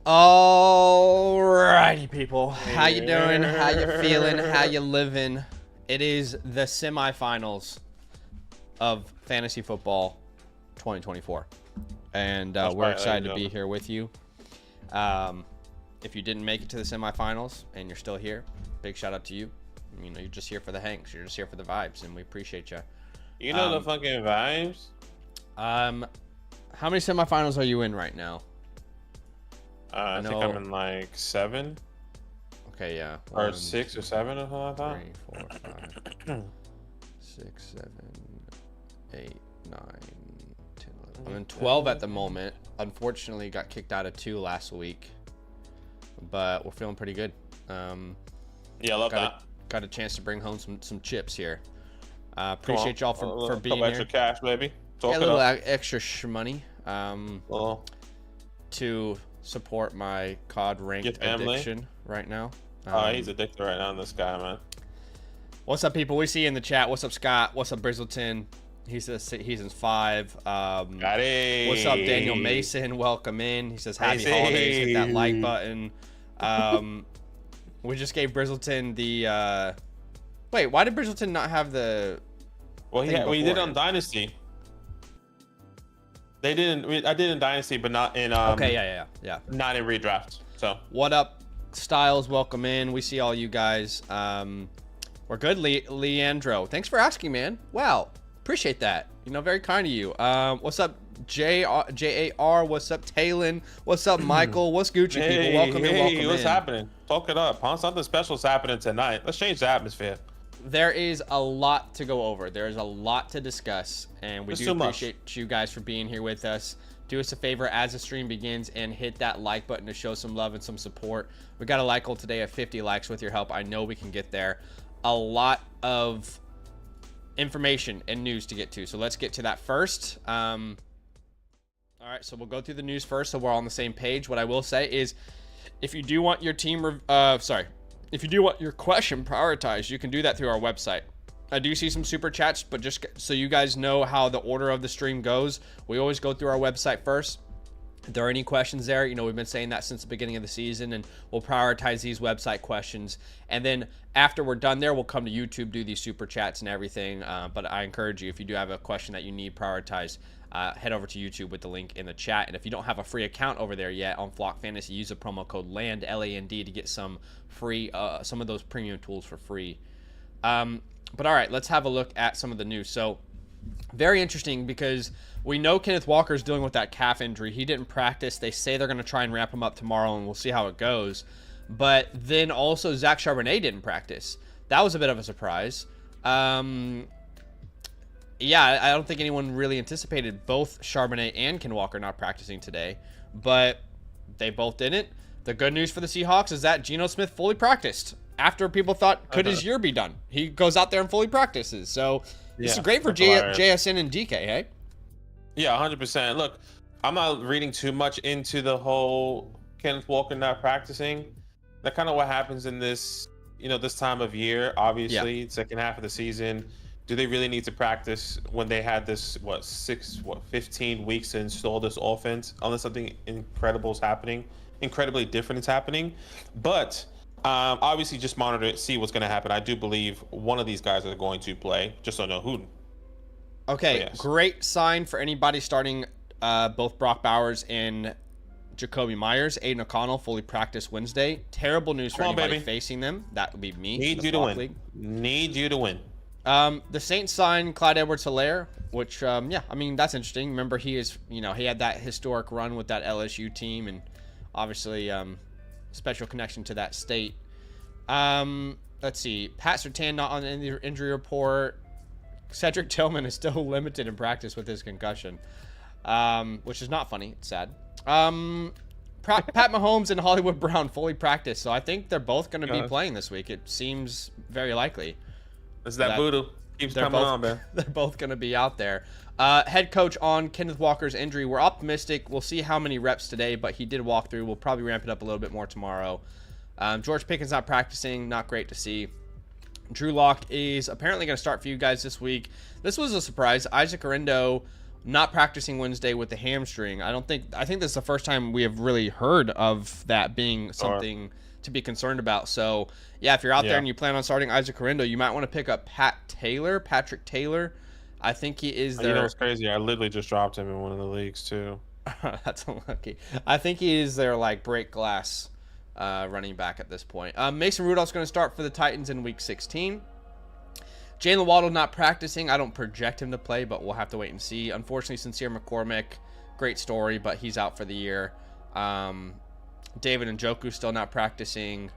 Alrighty, people. How you doing? How you feeling? How you living? It is the semifinals of Fantasy Football 2024, and we're excited to be here with you. If you didn't make it to the semifinals and you're still here, big shout out to you. You know, you're just here for the hanks. You're just here for the vibes, and we appreciate you. You know the fucking vibes. How many semifinals are you in right now? I think I'm in like 7. Okay, yeah. Or 6 or 7 or something like that. 3, 4, 5, 6, 7, 8, 9, 10, 11. I'm in 12 at the moment. Unfortunately, got kicked out of 2 last week, but we're feeling pretty good. Yeah, I love that. Got a chance to bring home some chips here. Appreciate y'all for being here. Extra cash, baby. Yeah, a little extra shmoney. To support my COD ranked addiction right now. He's addicted right now, this guy, man. What's up, people? We see you in the chat. What's up, Scott? What's up, Brizzleton? He's in 5. Got it. What's up, Daniel Mason? Welcome in. He says happy holidays. Hit that like button. We just gave Brizzleton the wait, why did Brizzleton not have the well, we did on Dynasty. They didn't. I did in Dynasty, but not in. Okay, yeah. Not in redraft. So. What up, Styles? Welcome in. We see all you guys. We're good, Leandro. Thanks for asking, man. Wow, appreciate that. You know, very kind of you. What's up, JAR? What's up, Talon? What's up, Michael? What's Gucci, people? Welcome in. What's happening? Talk it up, huh? Something special is happening tonight. Let's change the atmosphere. There is a lot to go over. There is a lot to discuss, and we do appreciate you guys for being here with us. Do us a favor as the stream begins and hit that like button to show some love and some support. We got a like goal today of 50 likes. With your help, I know we can get there. A lot of information and news to get to, so let's get to that first. All right, so we'll go through the news first so we're all on the same page. What I will say is, if you do want your team if you do want your question prioritized, you can do that through our website. I do see some super chats, but just so you guys know how the order of the stream goes, we always go through our website first. If there are any questions there, you know, we've been saying that since the beginning of the season, and we'll prioritize these website questions. And then after we're done there, we'll come to YouTube, do these super chats and everything. But I encourage you, if you do have a question that you need prioritized, head over to YouTube with the link in the chat. And if you don't have a free account over there yet on Flock Fantasy, use the promo code LAND, LAND, to get some free, some of those premium tools for free. But all right, let's have a look at some of the news. So very interesting, because we know Kenneth Walker is dealing with that calf injury. He didn't practice. They say they're going to try and ramp him up tomorrow, and we'll see how it goes. But then also Zach Charbonnet didn't practice. That was a bit of a surprise. Yeah, I don't think anyone really anticipated both Charbonnet and Ken Walker not practicing today, but they both didn't. The good news for the Seahawks is that Geno Smith fully practiced after people thought, could his year be done? He goes out there and fully practices. So this is great for JSN and DK, hey? Yeah, 100%. Look, I'm not reading too much into the whole Kenneth Walker not practicing. That kind of what happens in this, you know, this time of year. Obviously, second half of the season. Do they really need to practice when they had this 15 weeks to install this offense, unless something incredibly different is happening? But obviously, just monitor it, see what's going to happen. I do believe one of these guys are going to play. Just don't know who. Okay, yes. Great sign for anybody starting both Brock Bowers and Jacoby Myers. Aiden O'Connell fully practiced Wednesday. Terrible news for anybody facing them. That would be me. Need you to win. Need you to win. The Saints signed Clyde Edwards-Helaire, which, yeah, I mean, that's interesting. Remember, he had that historic run with that LSU team, and obviously special connection to that state. Let's see. Pat Surtain not on the injury report. Cedric Tillman is still limited in practice with his concussion, which is not funny. It's sad. Pat Mahomes and Hollywood Brown fully practiced, so I think they're both going to be playing this week. It seems very likely. It's that voodoo. Keeps coming on, man. They're both going to be out there. Head coach on Kenneth Walker's injury. We're optimistic. We'll see how many reps today, but he did walk through. We'll probably ramp it up a little bit more tomorrow. George Pickens not practicing. Not great to see. Drew Lock is apparently going to start for you guys this week. This was a surprise. Isaac Orendo not practicing Wednesday with the hamstring. I think this is the first time we have really heard of that being something to be concerned about. So yeah, if you're out there and you plan on starting Isaac Correndo, you might want to pick up Patrick Taylor. I think he is there. You know what's crazy? I literally just dropped him in one of the leagues too. That's unlucky. I think he is their like break glass running back at this point. Mason Rudolph's going to start for the Titans in Week 16. Jalen Waddle not practicing. I don't project him to play, but we'll have to wait and see. Unfortunately, Sincere McCormick, great story, but he's out for the year. David Njoku still not practicing.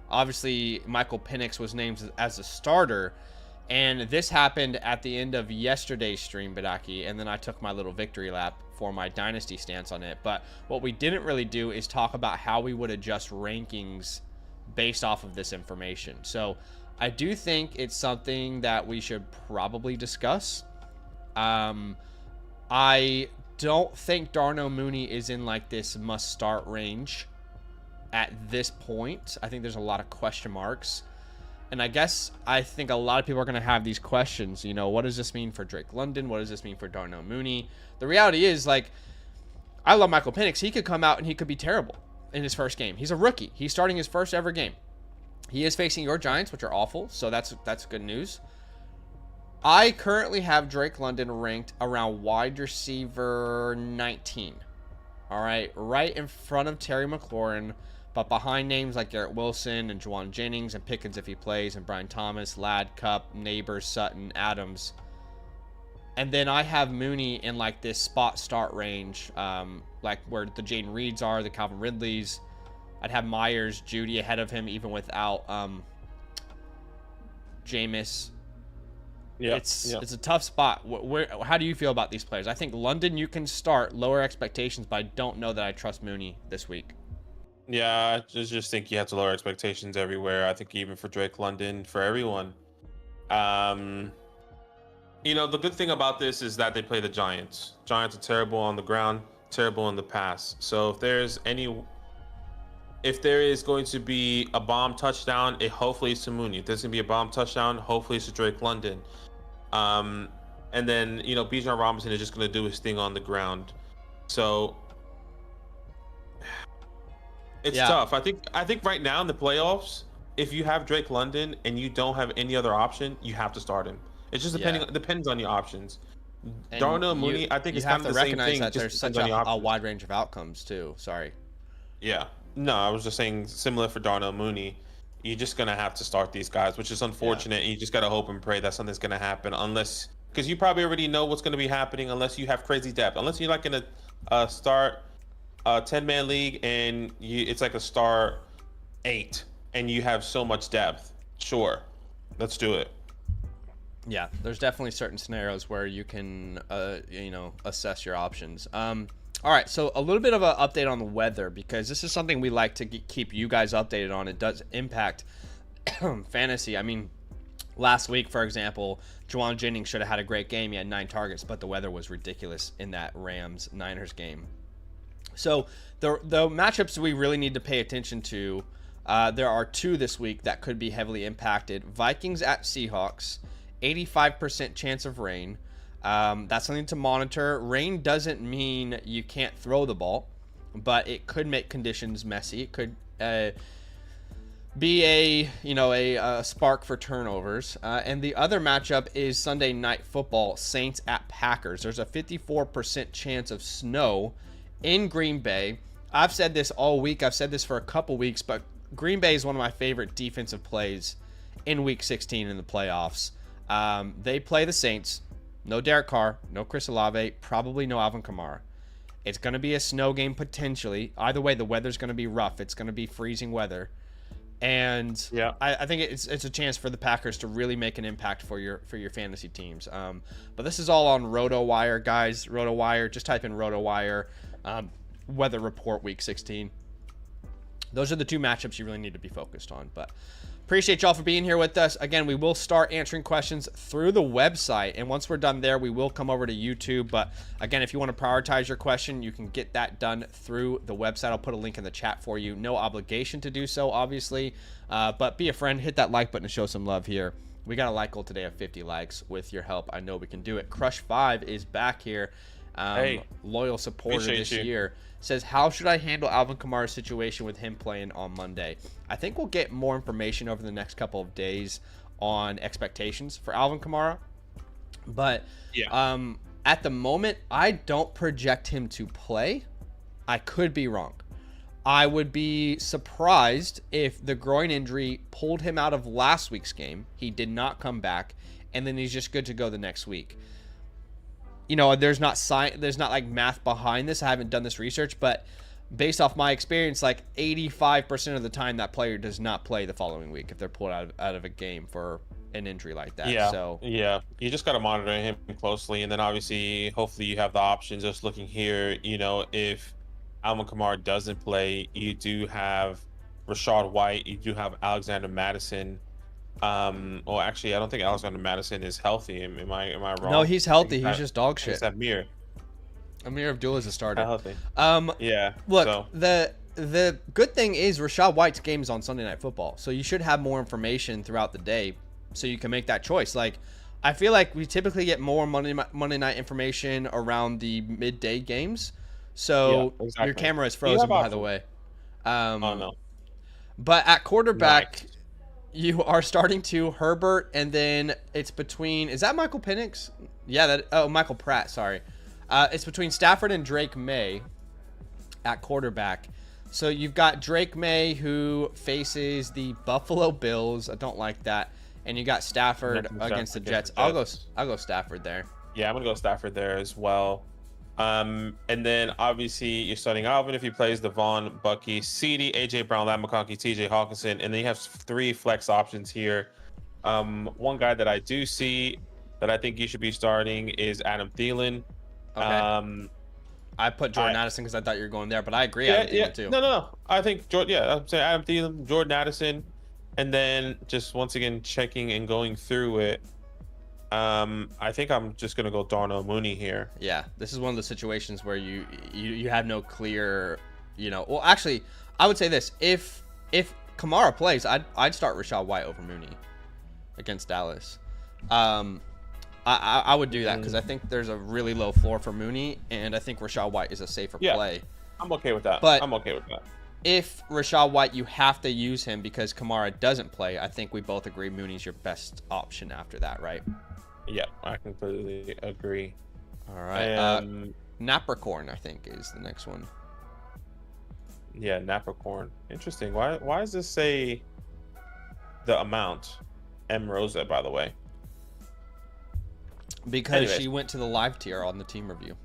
Obviously, Michael Penix was named as a starter, and this happened at the end of yesterday's stream, Badaki, and then I took my little victory lap for my dynasty stance on it. But what we didn't really do is talk about how we would adjust rankings based off of this information. So I do think it's something that we should probably discuss. I don't think Darnell Mooney is in like this must start range at this point. I think there's a lot of question marks. And I think a lot of people are going to have these questions. You know, what does this mean for Drake London? What does this mean for Darnell Mooney? The reality is, like, I love Michael Penix. He could come out and he could be terrible in his first game. He's a rookie. He's starting his first ever game. He is facing your Giants, which are awful. So that's good news. I currently have Drake London ranked around wide receiver 19. All right. Right in front of Terry McLaurin, but behind names like Garrett Wilson and Juwan Jennings and Pickens if he plays, and Brian Thomas, Ladd, Cup, Neighbors, Sutton, Adams. And then I have Mooney in like this spot start range, like where the Jaden Reeds are, the Calvin Ridleys. I'd have Myers, Judy ahead of him even without Jameis. Yeah, it's a tough spot. How do you feel about these players? I think London you can start, lower expectations, but I don't know that I trust Mooney this week. Yeah, I just think you have to lower expectations everywhere. I think even for Drake London, for everyone. You know, the good thing about this is that they play the Giants. Giants are terrible on the ground, terrible in the pass. So if there is going to be a bomb touchdown, hopefully it's to Mooney. If there's going to be a bomb touchdown, hopefully it's to Drake London. And then, you know, Bijan Robinson is just going to do his thing on the ground. So it's tough. I think right now in the playoffs, if you have Drake London and you don't have any other option, you have to start him. It's just depends on your options. Darnell Mooney, I think it's kind of the same thing. That there's such a wide range of outcomes too. Sorry. Yeah. No, I was just saying similar for Darnell Mooney. You're just gonna have to start these guys, which is unfortunate. And you just gotta hope and pray that something's gonna happen, because you probably already know what's gonna be happening, unless you have crazy depth. Unless you're like in a start 10-man league and it's like a star 8 and you have so much depth. Sure, let's do it. Yeah, there's definitely certain scenarios where you can, assess your options. All right, so a little bit of an update on the weather, because this is something we like to keep you guys updated on. It does impact fantasy. I mean, last week, for example, Juwan Jennings should have had a great game. He had 9 targets, but the weather was ridiculous in that Rams-Niners game. So the matchups we really need to pay attention to, there are 2 this week that could be heavily impacted. Vikings at Seahawks, 85% chance of rain. That's something to monitor. Rain doesn't mean you can't throw the ball, but it could make conditions messy. It could be a spark for turnovers. And the other matchup is Sunday Night Football, Saints at Packers. There's a 54% chance of snow in Green Bay. I've said this all week. I've said this for a couple weeks, but Green Bay is one of my favorite defensive plays in Week 16 in the playoffs. They play the Saints. No Derek Carr, no Chris Olave, probably no Alvin Kamara. It's going to be a snow game potentially. Either way, the weather's going to be rough. It's going to be freezing weather. And I think it's a chance for the Packers to really make an impact for your fantasy teams. But this is all on RotoWire, guys. RotoWire, just type in RotoWire, weather report Week 16. Those are the 2 matchups you really need to be focused on. But appreciate y'all for being here with us. Again, we will start answering questions through the website, and once we're done there, we will come over to YouTube. But again, if you want to prioritize your question, you can get that done through the website. I'll put a link in the chat for you. No obligation to do so, obviously, but be a friend. Hit that like button to show some love here. We got a like goal today of 50 likes. With your help, I know we can do it. Crush 5 is back here, Loyal supporter this you. year, says, how should I handle Alvin Kamara's situation with him playing on Monday? I think we'll get more information over the next couple of days on expectations for Alvin Kamara. But at the moment, I don't project him to play. I could be wrong. I would be surprised if the groin injury pulled him out of last week's game. He did not come back, and then he's just good to go the next week. You know, there's not like math behind this. I haven't done this research, but based off my experience, like 85% of the time that player does not play the following week if they're pulled out of a game for an injury like that. Yeah, you just got to monitor him closely, and then obviously hopefully you have the options. Just looking here, you know, if Alvin Kamara doesn't play, you do have Rachaad White, you do have Alexander Mattison. Well, actually, I don't think Alexander Mattison is healthy. Am I wrong? No, he's healthy. He's just dog shit. It's Amir Abdullah is a starter. Healthy. Yeah. Look, the good thing is Rachaad White's game is on Sunday Night Football, so you should have more information throughout the day, so you can make that choice. Like, I feel like we typically get more Monday night information around the midday games. So your camera is frozen, by the way. Oh no. But at quarterback, you are starting to Herbert, and then it's between. Is that Michael Penix? Yeah. Michael Pratt. Sorry. It's between Stafford and Drake May at quarterback. So you've got Drake May, who faces the Buffalo Bills. I don't like that. And you got Stafford against the Jets. I'll go Stafford there. Yeah, I'm gonna go Stafford there as well. And then obviously you're starting Alvin if he plays Devon, Bucky, CeeDee, AJ Brown, Ladd McConkey, TJ Hawkinson, and then you have 3 flex options here. One guy that I do see that I think you should be starting is Adam Thielen. Okay. I put Jordan Addison because I thought you were going there, but I agree. Adam Thielen too. No. I think I'm saying Adam Thielen, Jordan Addison, and then just once again checking and going through it. I think I'm just gonna go Darnell Mooney here. Yeah, this is one of the situations where you have no clear, Well, actually, I would say this: if Kamara plays, I'd start Rachaad White over Mooney against Dallas. I would do that because I think there's a really low floor for Mooney, and I think Rachaad White is a safer play. I'm okay with that. But I'm okay with that. If Rachaad White, you have to use him because Kamara doesn't play, I think we both agree Mooney's your best option after that, right? Yeah, I completely agree. All right. Napricorn, I think, is the next one. Yeah, Napricorn. Interesting. Why does this say the amount? M. Rosa, by the way. Because she went to the live tier on the team review.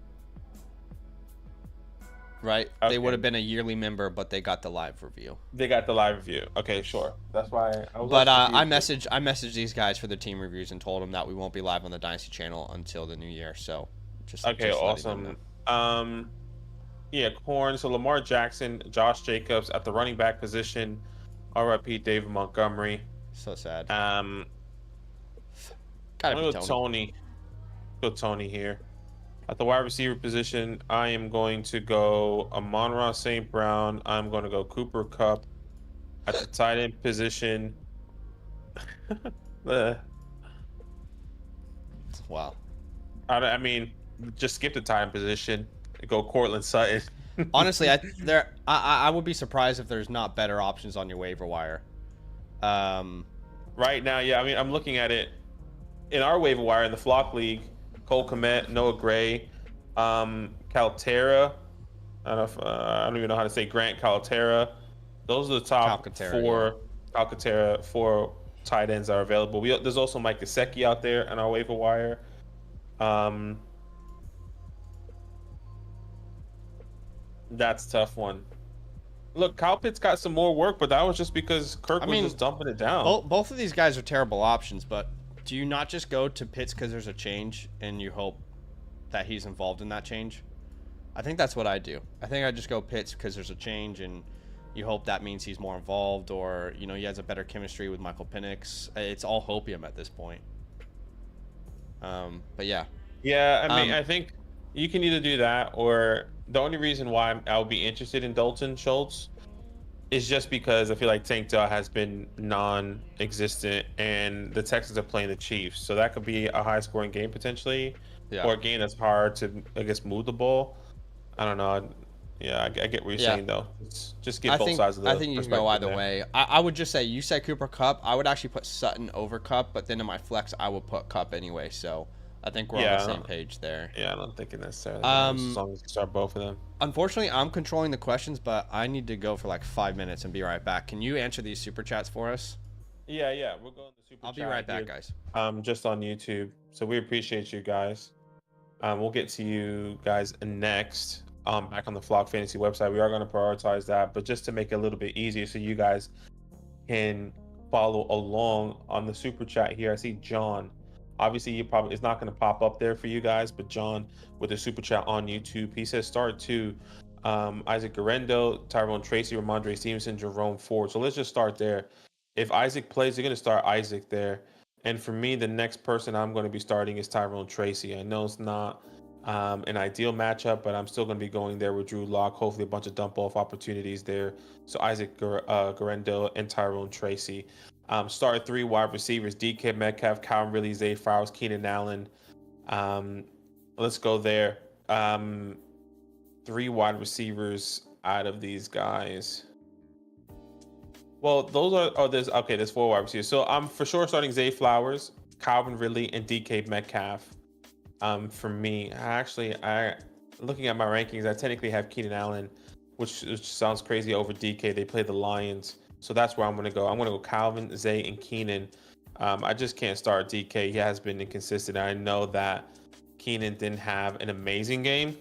Right? Okay. They would have been a yearly member, but they got the live review. They got the live review. Okay, sure. That's why I was. But I messaged these guys for their team reviews and told them that we won't be live on the Dynasty channel until the new year. So just awesome. Yeah, Corn. So Lamar Jackson, Josh Jacobs at the running back position. RIP David Montgomery. So sad. I'm gonna go Tony. Go Tony here. At the wide receiver position, I am going to go Amon-Ra St. Brown. I'm going to go Cooper Kupp. At the tight end position, wow. I mean, just skip the tight end position. Go Courtland Sutton. Honestly, I would be surprised if there's not better options on your waiver wire. Right now, yeah. I mean, I'm looking at it in our waiver wire in the Flock League. Cole Kmet, Noah Gray, Calcaterra. I don't even know how to say Grant Calcaterra. Those are the top Calcaterra 4 tight ends that are available. There's also Mike Gesicki out there on our waiver wire. That's a tough one. Look, Kyle Pitts got some more work, but that was just because Kirk was just dumping it down. Both of these guys are terrible options, but do you not just go to Pitts because there's a change and you hope that he's involved in that change? I think that's what I do. I think I just go Pitts because there's a change and you hope that means he's more involved or, he has a better chemistry with Michael Penix. It's all hopium at this point. But yeah. Yeah, I mean, I think you can either do that or the only reason why I would be interested in Dalton Schultz is just because I feel like Tank Dell has been non-existent and the Texans are playing the Chiefs. So that could be a high-scoring game potentially. or a game that's hard to, I guess, move the ball. I don't know. Yeah, I get what you're saying though. Just get both sides of the I think you can go either way. I would just say, you said Cooper Kupp. I would actually put Sutton over Kupp, but then in my flex, I would put Kupp anyway. So I think we're on the same page there. Yeah, I don't think it necessarily matters, as long as you start both of them. Unfortunately, I'm controlling the questions, but I need to go for like 5 minutes and be right back. Can you answer these super chats for us? Yeah, we're going to super chat. I'll be right back, guys. Just on YouTube. So we appreciate you guys. We'll get to you guys next. Back on the Flock Fantasy website, we are going to prioritize that, but just to make it a little bit easier so you guys can follow along on the super chat here. I see John. Obviously, it's not going to pop up there for you guys, but John with the super chat on YouTube, he says start 2, Isaac Guerendo, Tyrone Tracy, Ramondre Stevenson, Jerome Ford. So let's just start there. If Isaac plays, you're going to start Isaac there. And for me, the next person I'm going to be starting is Tyrone Tracy. I know it's not an ideal matchup, but I'm still going to be going there with Drew Lock. Hopefully a bunch of dump off opportunities there. So Isaac Guerendo and Tyrone Tracy. Start 3 wide receivers: DK Metcalf, Calvin Ridley, Zay Flowers, Keenan Allen. Let's go there. 3 wide receivers out of these guys. Well, there's 4 wide receivers. So I'm for sure starting Zay Flowers, Calvin Ridley, and DK Metcalf. For me, I looking at my rankings, I technically have Keenan Allen, which sounds crazy, over DK. They play the Lions, so that's where I'm going to go. I'm going to go Calvin, Zay, and Keenan. I just can't start DK. He has been inconsistent. I know that Keenan didn't have an amazing game,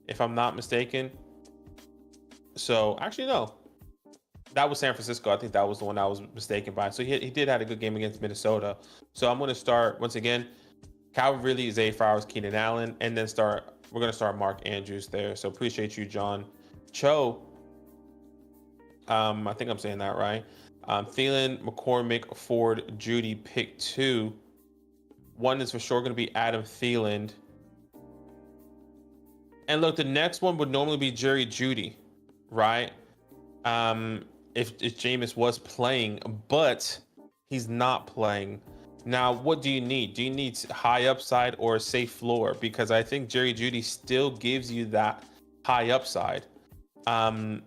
if I'm not mistaken. So actually, no. That was San Francisco. I think that was the one I was mistaken by. So he did have a good game against Minnesota. So I'm going to start, once again, Calvin Ridley, Zay Flowers, Keenan Allen, and then we're going to start Mark Andrews there. So appreciate you, John. Cho, I think I'm saying that right. Thielen, McCormick, Ford, Judy, pick 2. One is for sure going to be Adam Thielen. And look, the next one would normally be Jerry Judy, right? If Jameis was playing, but he's not playing. Now, what do you need? Do you need high upside or a safe floor? Because I think Jerry Judy still gives you that high upside. And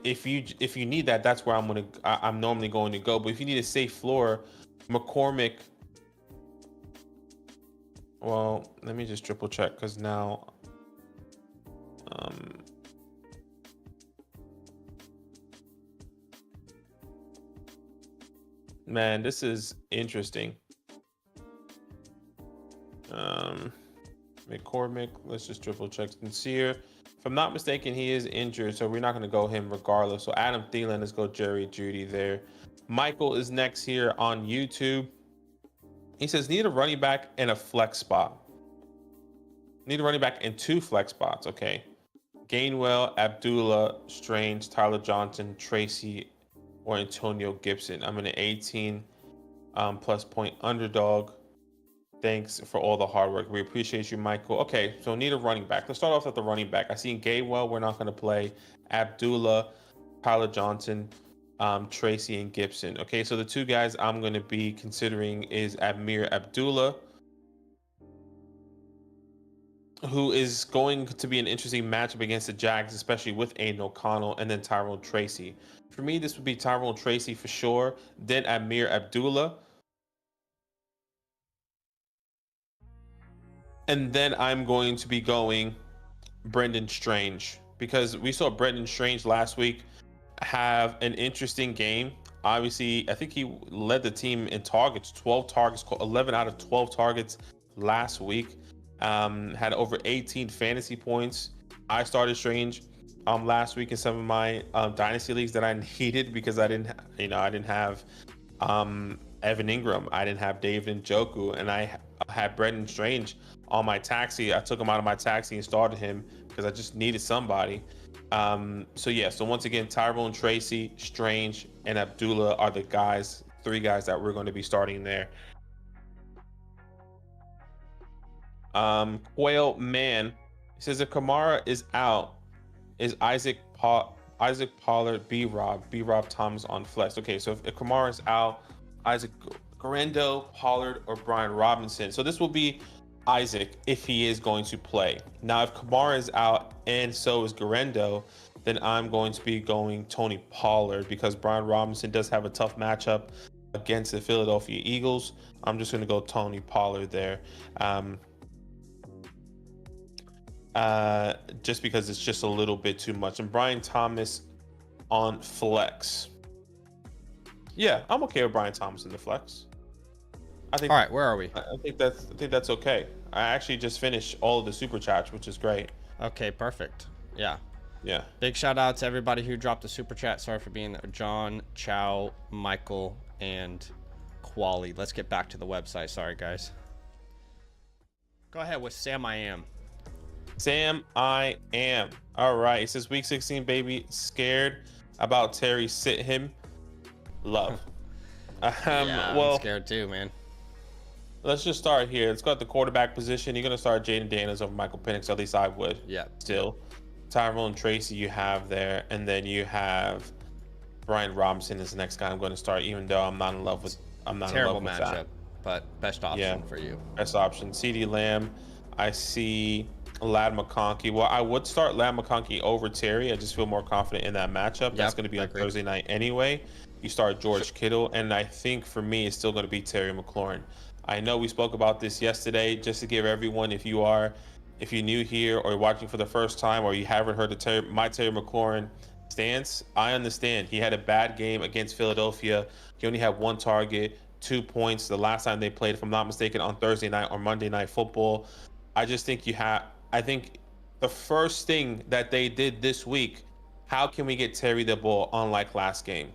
if you need that, that's where I'm normally going to go. But if you need a safe floor, McCormick. Well, let me just triple check, because now, man, this is interesting. McCormick, let's just triple check. Sincere, if I'm not mistaken, he is injured, so we're not going to go him regardless. So Adam Thielen, let's go Jerry Judy there. Michael is next here on YouTube. He says, need a running back and a flex spot. Need a running back in 2 flex spots. Okay. Gainwell, Abdullah, Strange, Tyler Johnson, Tracy, or Antonio Gibson. I'm in an 18 plus point underdog. Thanks for all the hard work. We appreciate you, Michael. Okay, so need a running back. Let's start off with the running back. I see Gainwell, we're not going to play. Abdullah, Tyler Johnson, Tracy, and Gibson. Okay, so the 2 guys I'm going to be considering is Amir Abdullah, who is going to be an interesting matchup against the Jags, especially with Aiden O'Connell, and then Tyrone Tracy. For me, this would be Tyrone Tracy for sure, then Amir Abdullah. And then I'm going to be going Brendan Strange, because we saw Brendan Strange last week have an interesting game. Obviously, I think he led the team in targets, 12 targets, 11 out of 12 targets last week. Had over 18 fantasy points. I started Strange last week in some of my dynasty leagues that I needed, because I didn't have Evan Ingram, I didn't have David Njoku, and I had Brendan Strange on my taxi. I took him out of my taxi and started him because I just needed somebody. So once again, Tyrone Tracy, Strange, and Abdullah are the 3 guys that we're going to be starting there. Quail Man says, if Kamara is out, is Isaac Pollard, B-Rob Thomas on flex? Okay, so if Kamara is out, Isaac Guerendo, Pollard, or Brian Robinson. So this will be Isaac if he is going to play. Now, if Kamara is out and so is Guerrero, then I'm going to be going Tony Pollard because Brian Robinson does have a tough matchup against the Philadelphia Eagles. I'm just going to go Tony Pollard there. Just because it's just a little bit too much. And Brian Thomas on flex. Yeah, I'm okay with Brian Thomas in the flex. I think. All right, where are we? I think that's okay. I actually just finished all of the super chats, which is great. Okay, perfect. Yeah. Yeah. Big shout out to everybody who dropped the super chat. Sorry for being there. John, Chow, Michael, and Quali. Let's get back to the website. Sorry, guys. Go ahead with Sam I Am. Sam I Am. All right. It says week 16, baby. Scared about Terry. Sit him. Love. Yeah, well, I'm scared too, man. Let's just start here. Let's go at the quarterback position. You're going to start Jaden Daniels over Michael Penix. At least I would. Yeah. Still. Tyrone Tracy you have there. And then you have Brian Robinson is the next guy I'm going to start, even though I'm not in love with terrible matchup, but best option for you. Best option. CeeDee Lamb. I see Ladd McConkey. Well, I would start Ladd McConkey over Terry. I just feel more confident in that matchup. That's going to be on Thursday night anyway. You start George Kittle, and I think for me, it's still going to be Terry McLaurin. I know we spoke about this yesterday. Just to give everyone, if you're new here or watching for the first time, or you haven't heard my Terry McLaurin stance, I understand. He had a bad game against Philadelphia. He only had 1 target, 2 points the last time they played, if I'm not mistaken, on Thursday night or Monday Night Football. I just think I think the first thing that they did this week, how can we get Terry the ball unlike last game?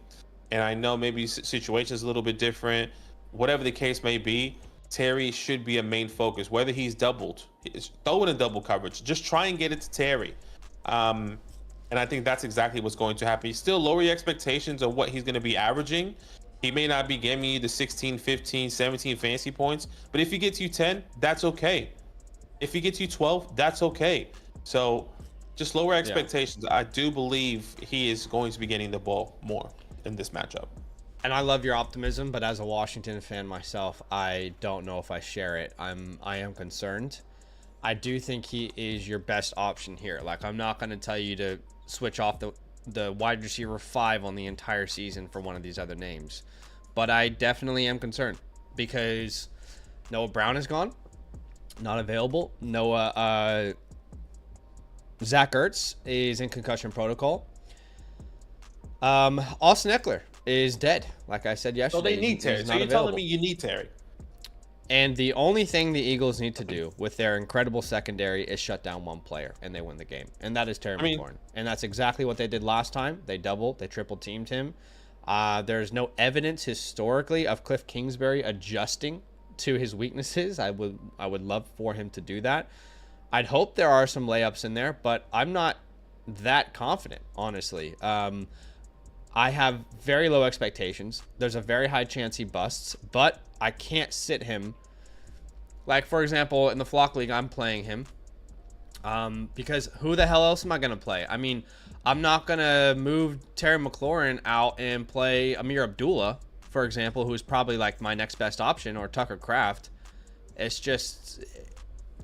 And I know maybe situation's a little bit different. Whatever the case may be, Terry should be a main focus. Whether he's doubled, throw in a double coverage. Just try and get it to Terry. And I think that's exactly what's going to happen. You still lower your expectations of what he's going to be averaging. He may not be giving you the 16, 15, 17 fantasy points, but if he gets you 10, that's okay. If he gets you 12, that's okay. So just lower expectations. Yeah. I do believe he is going to be getting the ball more in this matchup. And I love your optimism, but as a Washington fan myself, I don't know if I share it. I am concerned. I do think he is your best option here. Like, I'm not going to tell you to switch off the wide receiver 5 on the entire season for one of these other names. But I definitely am concerned because Noah Brown is gone. Not available. Zach Ertz is in concussion protocol. Austin Eckler is dead, like I said yesterday. So they need Terry. So you're telling me you need Terry. And the only thing the Eagles need to do with their incredible secondary is shut down one player, and they win the game. And that is Terry McLaurin. And that's exactly what they did last time. They triple teamed him. There's no evidence historically of Cliff Kingsbury adjusting to his weaknesses. I would love for him to do that. I'd hope there are some layups in there, but I'm not that confident, honestly. I have very low expectations. There's a very high chance he busts, but I can't sit him. Like, for example, in the Flock League, I'm playing him because who the hell else am I going to play? I mean, I'm not going to move Terry McLaurin out and play Amir Abdullah, for example, who's probably like my next best option, or Tucker Kraft. It's just,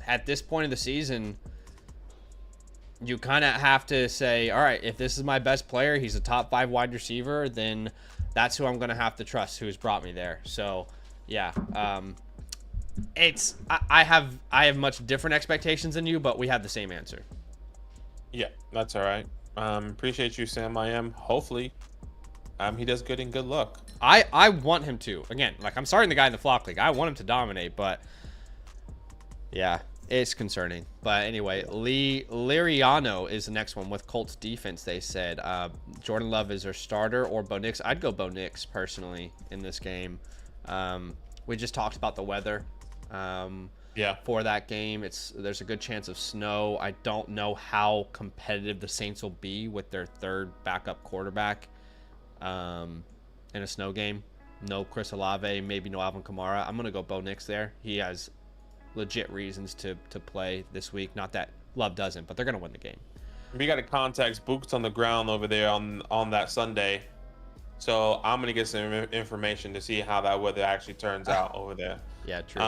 at this point of the season, you kind of have to say, all right, if this is my best player, he's a top 5 wide receiver, then that's who I'm going to have to trust, who's brought me there. So, yeah, I have much different expectations than you, but we have the same answer. Yeah, that's all right. Appreciate you, Sam. I am. Hopefully, he does good and good luck. I want him to. Again, like, I'm starting the guy in the Flock League. I want him to dominate, but yeah. It's concerning. But anyway, Liriano is the next one with Colts defense, they said. Jordan Love is their starter, or Bo Nix. I'd go Bo Nix, personally, in this game. We just talked about the weather for that game. There's a good chance of snow. I don't know how competitive the Saints will be with their third backup quarterback in a snow game. No Chris Olave, maybe no Alvin Kamara. I'm going to go Bo Nix there. He has legit reasons to play this week. Not that Love doesn't, but they're going to win the game. We got to contact boots on the ground over there on that Sunday. So I'm going to get some information to see how that weather actually turns out over there. Yeah, true.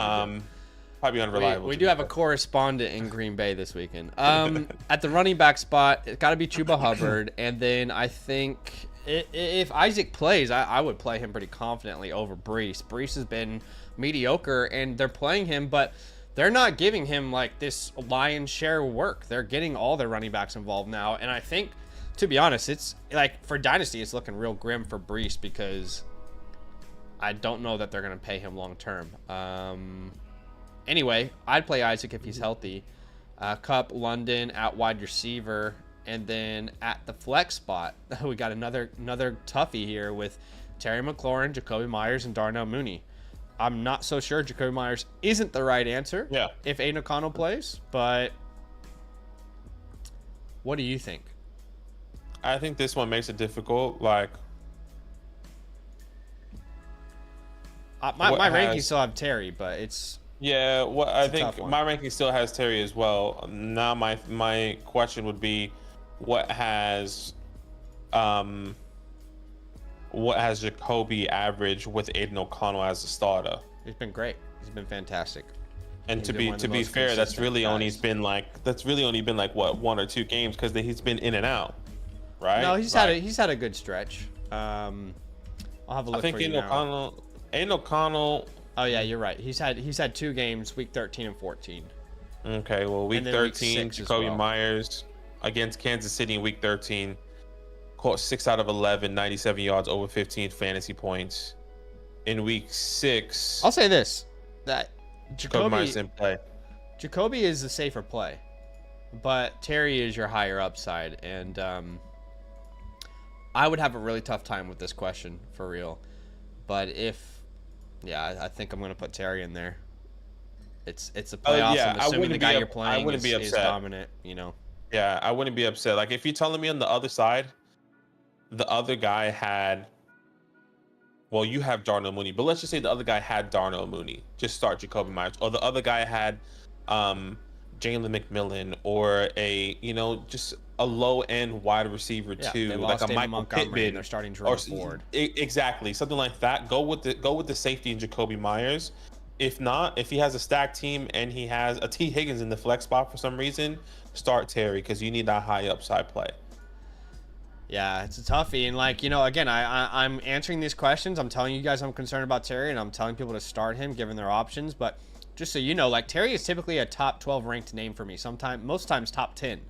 probably unreliable. We do have a correspondent in Green Bay this weekend. At the running back spot, it's got to be Chuba Hubbard, and then I think if Isaac plays, I would play him pretty confidently over Breece. Breece has been mediocre, and they're playing him, but they're not giving him like this lion's share work. They're getting all their running backs involved now, and I think, to be honest, it's like for Dynasty, it's looking real grim for Breece because I don't know that they're going to pay him long term. Anyway, I'd play Isaac if he's healthy. Kupp, London at wide receiver, and then at the flex spot, we got another toughie here with Terry McLaurin, Jacoby Myers, and Darnell Mooney. I'm not so sure Jacoby Myers isn't the right answer. Yeah. If Aiden O'Connell plays, but what do you think? I think this one makes it difficult. Like, my rankings still have Terry, but it's. Yeah, I think my ranking still has Terry as well. Now my question would be, what has Jacoby average with Aiden O'Connell as a starter? He's been great. He's been fantastic. And to be fair, that's really only been like what, 1 or 2 games because he's been in and out, right? No, he's had a good stretch. I'll have a look. I think Aiden O'Connell. Oh yeah, you're right. He's had 2 games, week 13 and 14. Okay, well, week 13, Jacoby Myers against Kansas City in week 13 caught 6 out of 11, 97 yards, over 15 fantasy points. In week 6, I'll say this: that Jacoby Myers didn't play. Jacoby is the safer play, but Terry is your higher upside, and I would have a really tough time with this question for real. But I think I'm going to put Terry in there. It's a playoffs. I'm assuming the guy you're playing is dominant, you know. Yeah, I wouldn't be upset. Like, if you're telling me on the other side, the other guy had, well, you have Darnell Mooney, but let's just say the other guy had Darnell Mooney. Just start Jacoby Myers. Or the other guy had Jalen McMillan, or just a low-end wide receiver too, like a Michael Pittman. They're starting Jerome Ford. Exactly, something like that. Go with the safety in Jacoby Myers. If not, if he has a stacked team and he has a T. Higgins in the flex spot for some reason, start Terry because you need that high upside play. Yeah, it's a toughie, and again, I'm answering these questions. I'm telling you guys I'm concerned about Terry, and I'm telling people to start him given their options. But just so you know, Terry is typically a top 12 ranked name for me. Most times top 10.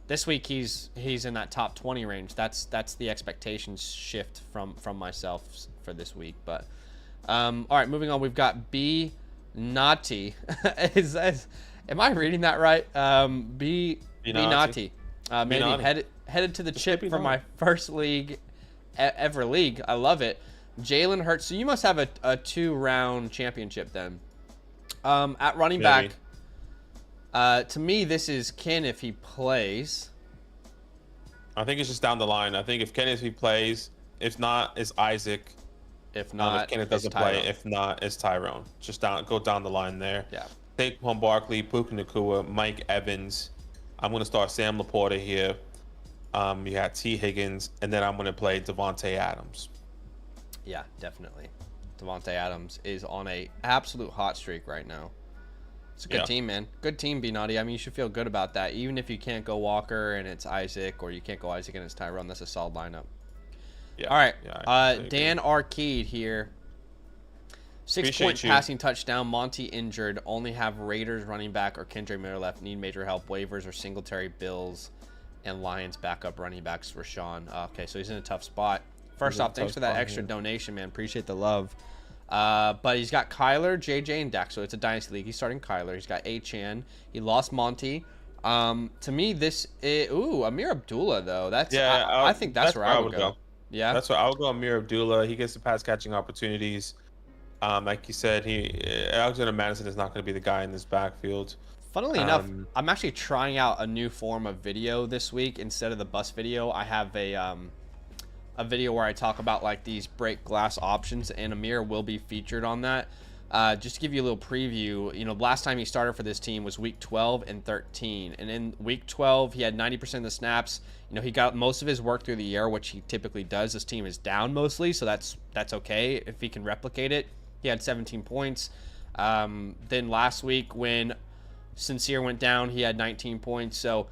This week he's in that top 20 range. That's the expectations shift from myself for this week. But all right, moving on. We've got B Nati. Am I reading that right? B Nati. Maybe headed to the chip for my first league ever league. I love it. Jalen Hurts. So you must have a 2-round championship then. At running back. To me, this is Ken if he plays. I think it's just down the line. I think if he plays, if not, it's Isaac. If not, if Kenneth doesn't play, if not, it's Tyrone. Just go down the line there. Yeah. Saquon Barkley, Puka Nacua, Mike Evans. I'm going to start Sam Laporta here. You got T. Higgins, and then I'm going to play Devontae Adams. Yeah, definitely. Devontae Adams is on a absolute hot streak right now. It's a good team, man. Good team, B-Naughty. I mean, you should feel good about that. Even if you can't go Walker and it's Isaac, or you can't go Isaac and it's Tyrone, that's a solid lineup. Yeah. All right. Yeah, Dan Arcade here. 6-point passing touchdown. Monty injured. Only have Raiders running back or Kendre Miller left. Need major help. Waivers or Singletary, Bills, and Lions backup running backs for Sean. Okay, so he's in a tough spot. First off, thanks for that extra donation, man. Appreciate the love. But he's got Kyler, JJ, and Dak, so it's a dynasty league. He's starting Kyler. He's got Achane. He lost Monty. To me, Amir Abdullah though. I think that's where I would go. Yeah, that's where I would go. Amir Abdullah. He gets the pass catching opportunities. Like you said, Alexander Madison is not going to be the guy in this backfield. Funnily enough, I'm actually trying out a new form of video this week. Instead of the bus video, I have a video where I talk about these break glass options, and Amir will be featured on that. Just to give you a little preview, last time he started for this team was week 12 and 13. And in week 12, he had 90% of the snaps. He got most of his work through the air, which he typically does. This team is down mostly, so that's okay if he can replicate it. He had 17 points. Then last week when Sincere went down, he had 19 points. So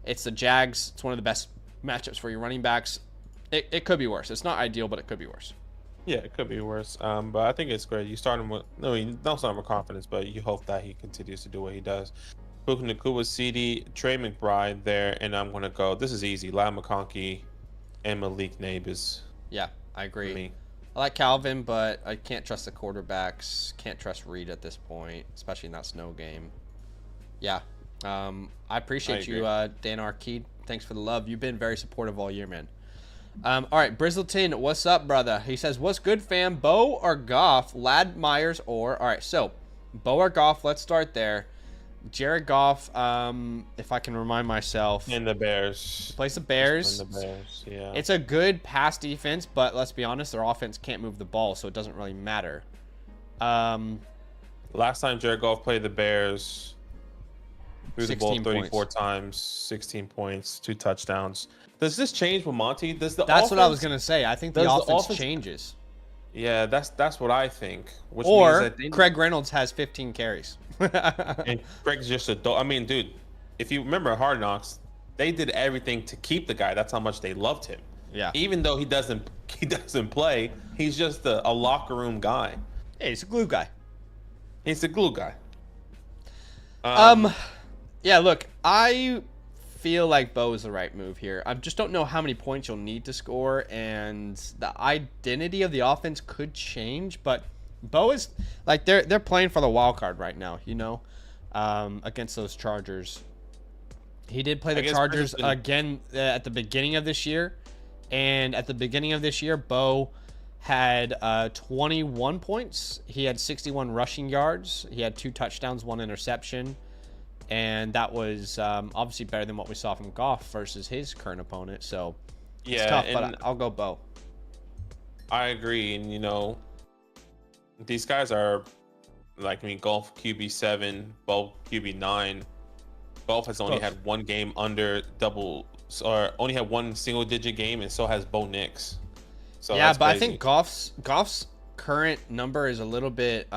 it's the Jags. It's one of the best matchups for your running backs. It could be worse. It's not ideal, but it could be worse. Yeah, it could be worse. But I think it's great. You start him with you don't start him with confidence, but you hope that he continues to do what he does. Puka Nacua, CD, Trey McBride there, and I'm gonna go. This is easy. Ladd McConkey and Malik Nabers. Yeah, I agree. I like Calvin, but I can't trust the quarterbacks. Can't trust Reed at this point, especially in that snow game. Yeah. I appreciate you, Dan Arcade. Thanks for the love. You've been very supportive all year, man. All right, Brizzleton, what's up, brother? He says, what's good, fam? Bo or Goff? Ladd, Myers, or... All right, so Bo or Goff, let's start there. Jared Goff, if I can remind myself. And the Bears. Plays the Bears. And the Bears, yeah. It's a good pass defense, but let's be honest, their offense can't move the ball, so it doesn't really matter. Last time Jared Goff played the Bears, threw the ball 34 points. times, 16 points, 2 touchdowns. Does this change with Monty? That's what I was gonna say. I think the offense changes. Yeah, that's what I think. Which or means that Craig Reynolds has 15 carries. And Craig's just I mean, dude, if you remember Hard Knocks, they did everything to keep the guy. That's how much they loved him. Yeah. Even though he doesn't play, he's just a locker room guy. Yeah, he's a glue guy. He's a glue guy. Yeah, look, I feel like Bo is the right move here. I just don't know how many points you'll need to score, and the identity of the offense could change, but Bo is like they're playing for the wild card right now, you know, against those Chargers. He did play the Chargers again at the beginning of this year, and at the beginning of this year, Bo had 21 points. He had 61 rushing yards. He had 2 touchdowns, 1 interception. And that was obviously better than what we saw from Goff versus his current opponent. So yeah, it's tough, but I'll go Bo. I agree. And, you know, these guys are like, I mean, Goff QB7, Bo QB9. Goff has only had 1 game under double, or only had 1 single-digit game, and so has Bo Nix. So yeah, but crazy. I think Goff's current number is a little bit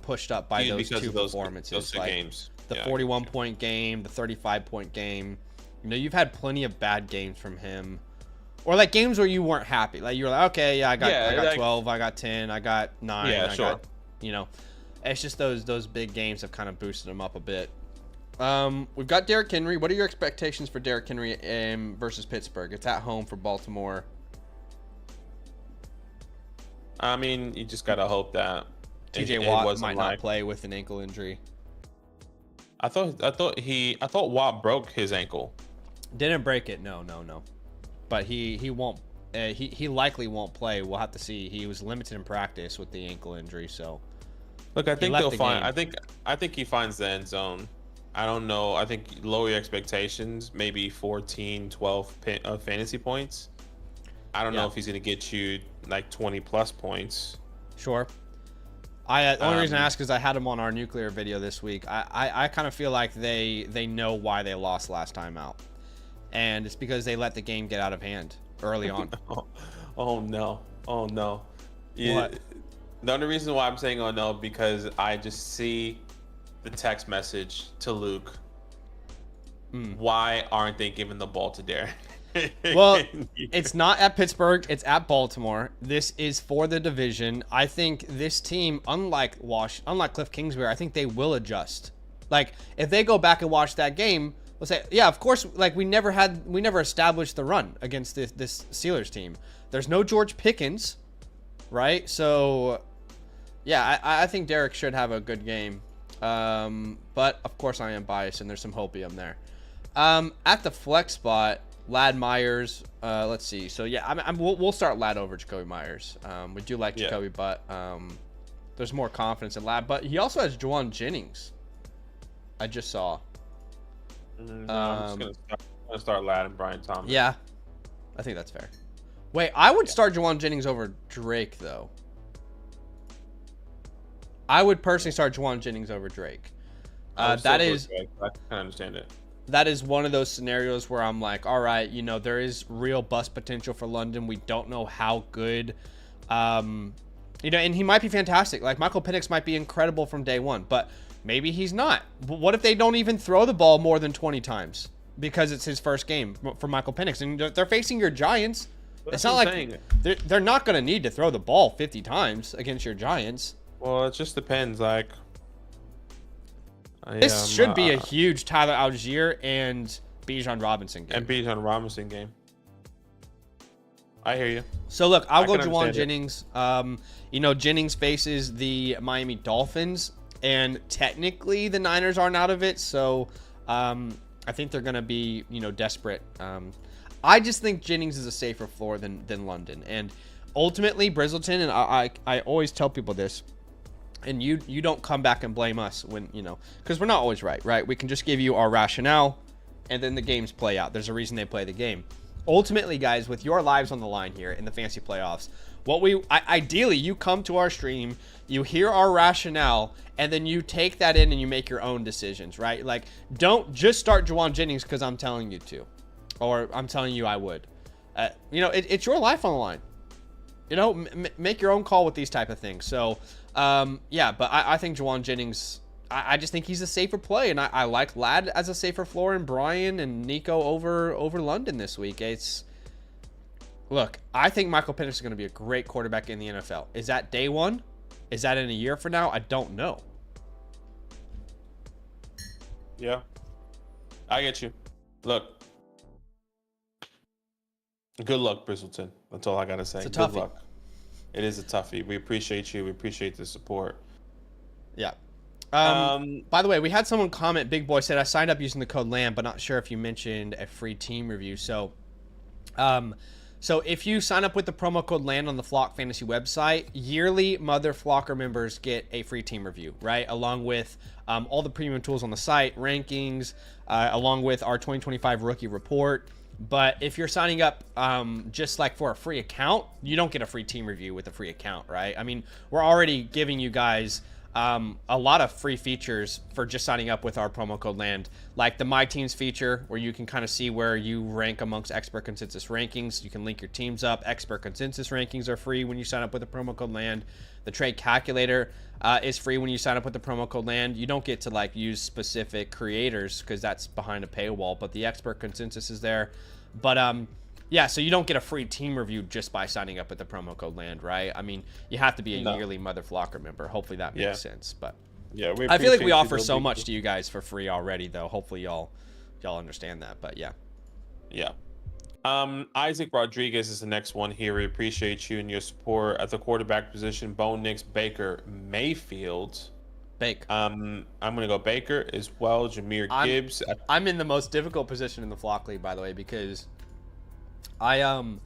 pushed up by those 2 performances. Those 2 games. The 41-point game, the 35-point game. You know, you've had plenty of bad games from him. Or, like, games where you weren't happy. Like, you were like, okay, yeah, I got 12, I got 10, I got 9. Yeah, sure. Got, you know, it's just those big games have kind of boosted him up a bit. We've got Derrick Henry. What are your expectations for Derrick Henry versus Pittsburgh? It's at home for Baltimore. I mean, you just got to hope that TJ Watt might not play with an ankle injury. I thought Watt broke his ankle. Didn't break it. No. But he won't. He likely won't play. We'll have to see. He was limited in practice with the ankle injury. So look, I think they'll find. I think he finds the end zone. I don't know. I think lower your expectations. Maybe 14, 12 fantasy points. I don't know if he's gonna get you like 20 plus points. Sure. The only reason I ask is I had him on our nuclear video this week. I kind of feel like they know why they lost last time out, and it's because they let the game get out of hand early on. Oh no! Yeah, what? The only reason why I'm saying oh no because I just see the text message to Luke. Why aren't they giving the ball to Derrick? Well, it's not at Pittsburgh. It's at Baltimore. This is for the division. I think this team, unlike Cliff Kingsbury, I think they will adjust. Like, if they go back and watch that game, they'll say, yeah, of course, like, we never established the run against this Steelers team. There's no George Pickens, right? So, yeah, I think Derrick should have a good game. But, of course, I am biased, and there's some hopium there. At the flex spot, Ladd Myers, let's see. So, yeah, we'll start Ladd over Jacoby Myers. We do like Jacoby, but there's more confidence in Ladd. But he also has Juwan Jennings. I just saw. I'm just going to start Ladd and Brian Thomas. Yeah, I think that's fair. Wait, I would start Juwan Jennings over Drake, though. I would personally start Juwan Jennings over Drake. That is... Drake. I can understand it. That is one of those scenarios where I'm like, all right, you know, there is real bust potential for London. We don't know how good You know, and he might be fantastic. Like, Michael Penix might be incredible from day one, but maybe he's not. What if they don't even throw the ball more than 20 times because it's his first game for Michael Penix? And they're facing your Giants. It's not like they're not going to need to throw the ball 50 times against your Giants. Well, it just depends. Like, this should be a huge Tyler Algier and Bijan Robinson game. I hear you. So look, I'll go Jauan Jennings. You know, Jennings faces the Miami Dolphins, and technically the Niners aren't out of it. So I think they're going to be, you know, desperate. I just think Jennings is a safer floor than London. And ultimately, Brizzleton, and I always tell people this, and you don't come back and blame us when, you know, because we're not always right? We can just give you our rationale, and then the games play out. There's a reason they play the game. Ultimately, guys, with your lives on the line here in the fantasy playoffs, ideally, you come to our stream, you hear our rationale, and then you take that in and you make your own decisions, right? Like, don't just start Jauan Jennings because I'm telling you to, or I'm telling you I would. You know, it's your life on the line. You know, make your own call with these type of things. So, yeah, but I think Jauan Jennings, I just think he's a safer play, and I like Ladd as a safer floor, and Brian and Nico over London this week. Look, I think Michael Penix is going to be a great quarterback in the NFL. Is that day one? Is that in a year from now? I don't know. Yeah, I get you. Look, good luck, Brizzleton. That's all I got to say. It's a toughie. Good luck. It is a toughie. We appreciate you. We appreciate the support. Yeah. By the way, we had someone comment. Big Boy said, I signed up using the code LAMB, but not sure if you mentioned a free team review. So, so if you sign up with the promo code LAND on the Flock Fantasy website, yearly Mother Flocker members get a free team review, right? Along with all the premium tools on the site, rankings, along with our 2025 rookie report. But if you're signing up just like for a free account, you don't get a free team review with a free account, right? I mean, we're already giving you guys a lot of free features for just signing up with our promo code LAND, like the My Teams feature, where you can kind of see where you rank amongst expert consensus rankings. You can link your teams up. Expert consensus rankings are free when you sign up with the promo code LAND. The trade calculator is free when you sign up with the promo code LAND. You don't get to like use specific creators because that's behind a paywall, but the expert consensus is there. But yeah, so you don't get a free team review just by signing up with the promo code LAND, right? I mean, you have to be a yearly Mother Flocker member. Hopefully that makes sense. But yeah, I feel like we offer so much to you guys for free already, though. Hopefully y'all understand that. But yeah. Yeah. Isaac Rodriguez is the next one here. We appreciate you and your support at the quarterback position. Bo Nix, Baker Mayfield. Bake. I'm gonna go Baker as well. Jahmyr Gibbs. I'm in the most difficult position in the Flock League, by the way, because I don't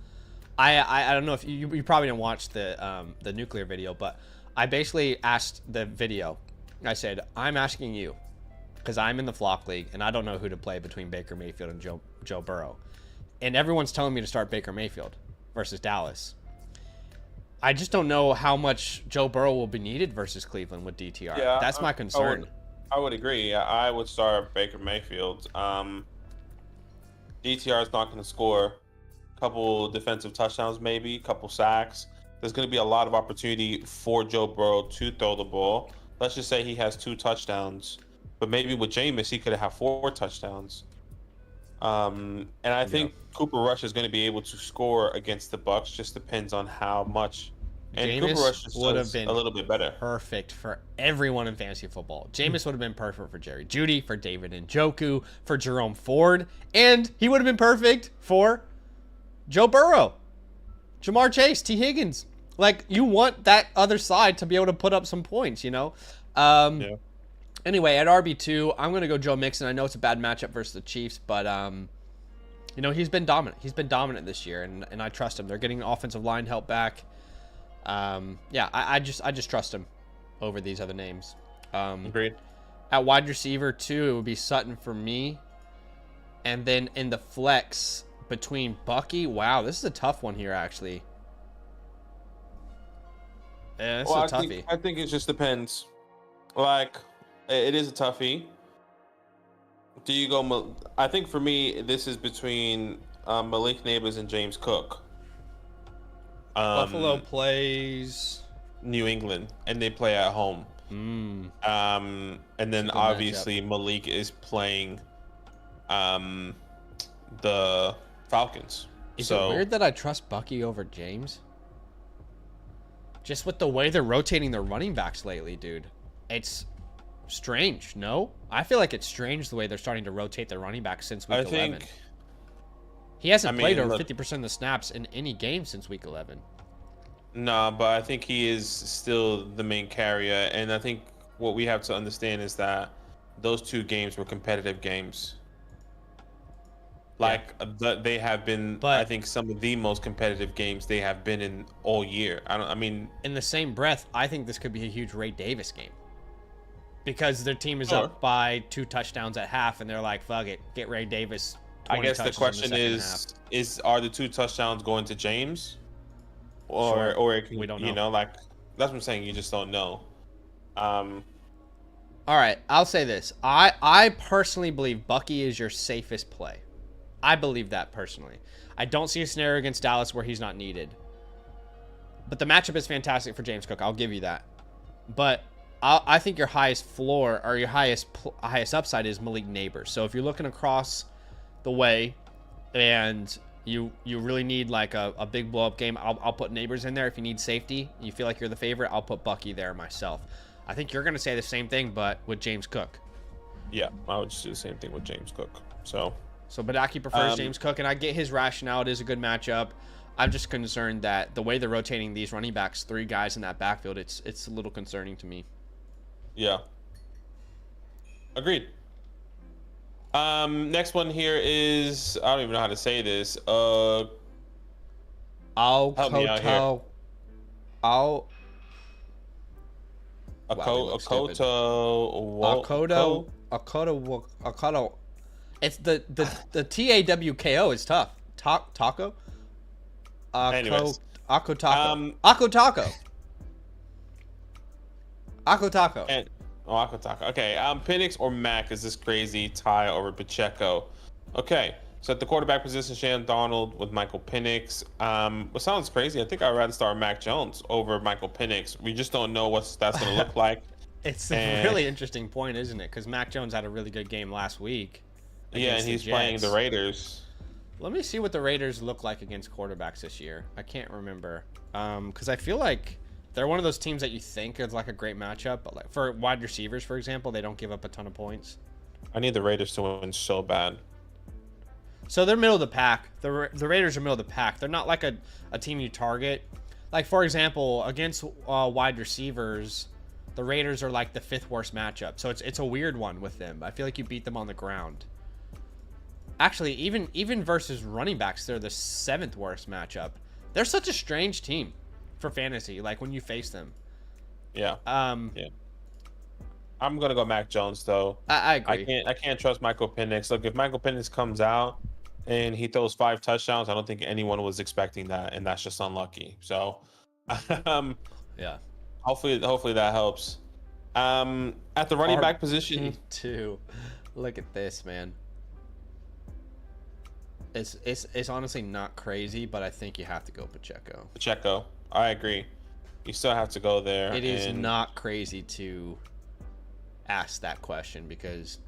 know if you probably didn't watch the nuclear video, but I basically asked the video. I said, I'm asking you because I'm in the Flock League and I don't know who to play between Baker Mayfield and Joe Burrow, and everyone's telling me to start Baker Mayfield versus Dallas. I just don't know how much Joe Burrow will be needed versus Cleveland with DTR. Yeah, that's my concern. I would agree. I would start Baker Mayfield. DTR is not going to score. Couple defensive touchdowns, maybe a couple sacks. There's going to be a lot of opportunity for Joe Burrow to throw the ball. Let's just say he has 2 touchdowns, but maybe with Jameis he could have 4 touchdowns. And I think Cooper Rush is going to be able to score against the Bucks. Just depends on how much. And Jameis Cooper Rush would have been a little bit better. Perfect for everyone in fantasy football. Jameis would have been perfect for Jerry Jeudy, for David Njoku, for Jerome Ford, and he would have been perfect for Joe Burrow, Jamar Chase, T. Higgins. Like, you want that other side to be able to put up some points, you know? Yeah. Anyway, at RB2, I'm going to go Joe Mixon. I know it's a bad matchup versus the Chiefs, but, you know, he's been dominant. He's been dominant this year, and I trust him. They're getting offensive line help back. Yeah, I just trust him over these other names. Agreed. At wide receiver 2, it would be Sutton for me. And then in the flex between Bucky, wow, this is a tough one here, actually. Yeah, it's a toughie. I think it just depends. Like, it is a toughie. Do you go? I think for me, this is between Malik Nabers and James Cook. Buffalo plays New England, and they play at home. And then obviously Malik is playing the Falcons. Is it weird that I trust Bucky over James? Just with the way they're rotating their running backs lately, dude. It's strange, no? I feel like it's strange the way they're starting to rotate their running backs since week 11. He hasn't played over 50% of the snaps in any game since week 11. No, but I think he is still the main carrier. And I think what we have to understand is that those 2 games were competitive games. Like, they have been, I think, some of the most competitive games they have been in all year. I mean, in the same breath, I think this could be a huge Ray Davis game. Because their team is up by 2 touchdowns at half, and they're like, fuck it, get Ray Davis. I guess the question is are the 2 touchdowns going to James? Or it can, we don't know. You know, like, that's what I'm saying. You just don't know. All right, I'll say this. I personally believe Bucky is your safest play. I believe that personally. I don't see a scenario against Dallas where he's not needed. But the matchup is fantastic for James Cook. I'll give you that. But I think your highest floor or your highest upside is Malik Nabers. So if you're looking across the way and you really need like a big blow up game, I'll put Nabers in there. If you need safety, you feel like you're the favorite, I'll put Bucky there myself. I think you're going to say the same thing, but with James Cook. Yeah, I would just do the same thing with James Cook. So Badaki prefers James Cook, and I get his rationale. It is a good matchup. I'm just concerned that the way they're rotating these running backs, 3 guys in that backfield, it's a little concerning to me. Yeah. Agreed. Next one here is, I don't even know how to say this. Akoto. It's the TAWKO is tough. Taco? Anyways. Akotako. Akotako. Okay. Penix or Mack is this crazy tie over Pacheco. Okay. So at the quarterback position, Shan Donald with Michael Penix. What sounds crazy, I think I'd rather start Mac Jones over Michael Penix. We just don't know what that's going to look like. It's a really interesting point, isn't it? Because Mac Jones had a really good game last week. Yeah, and he's playing the Raiders. Let me see what the Raiders look like against quarterbacks this year. I can't remember. Because I feel like they're one of those teams that you think is like a great matchup, but like for wide receivers, for example, they don't give up a ton of points. I need the Raiders to win so bad. So they're middle of the pack. The Raiders are middle of the pack. They're not like a team you target. Like, for example, against wide receivers, the Raiders are like the 5th worst matchup. So it's a weird one with them. I feel like you beat them on the ground. Actually, even versus running backs, they're the 7th worst matchup. They're such a strange team for fantasy, like when you face them. Yeah. Yeah. I'm gonna go Mac Jones though. I agree. I can't trust Michael Penix. Look, if Michael Penix comes out and he throws 5 touchdowns, I don't think anyone was expecting that, and that's just unlucky. So, yeah. Hopefully that helps. At the running back position, too. Look at this, man. It's honestly not crazy, but I think you have to go Pacheco. I agree. You still have to go there. It is not crazy to ask that question because,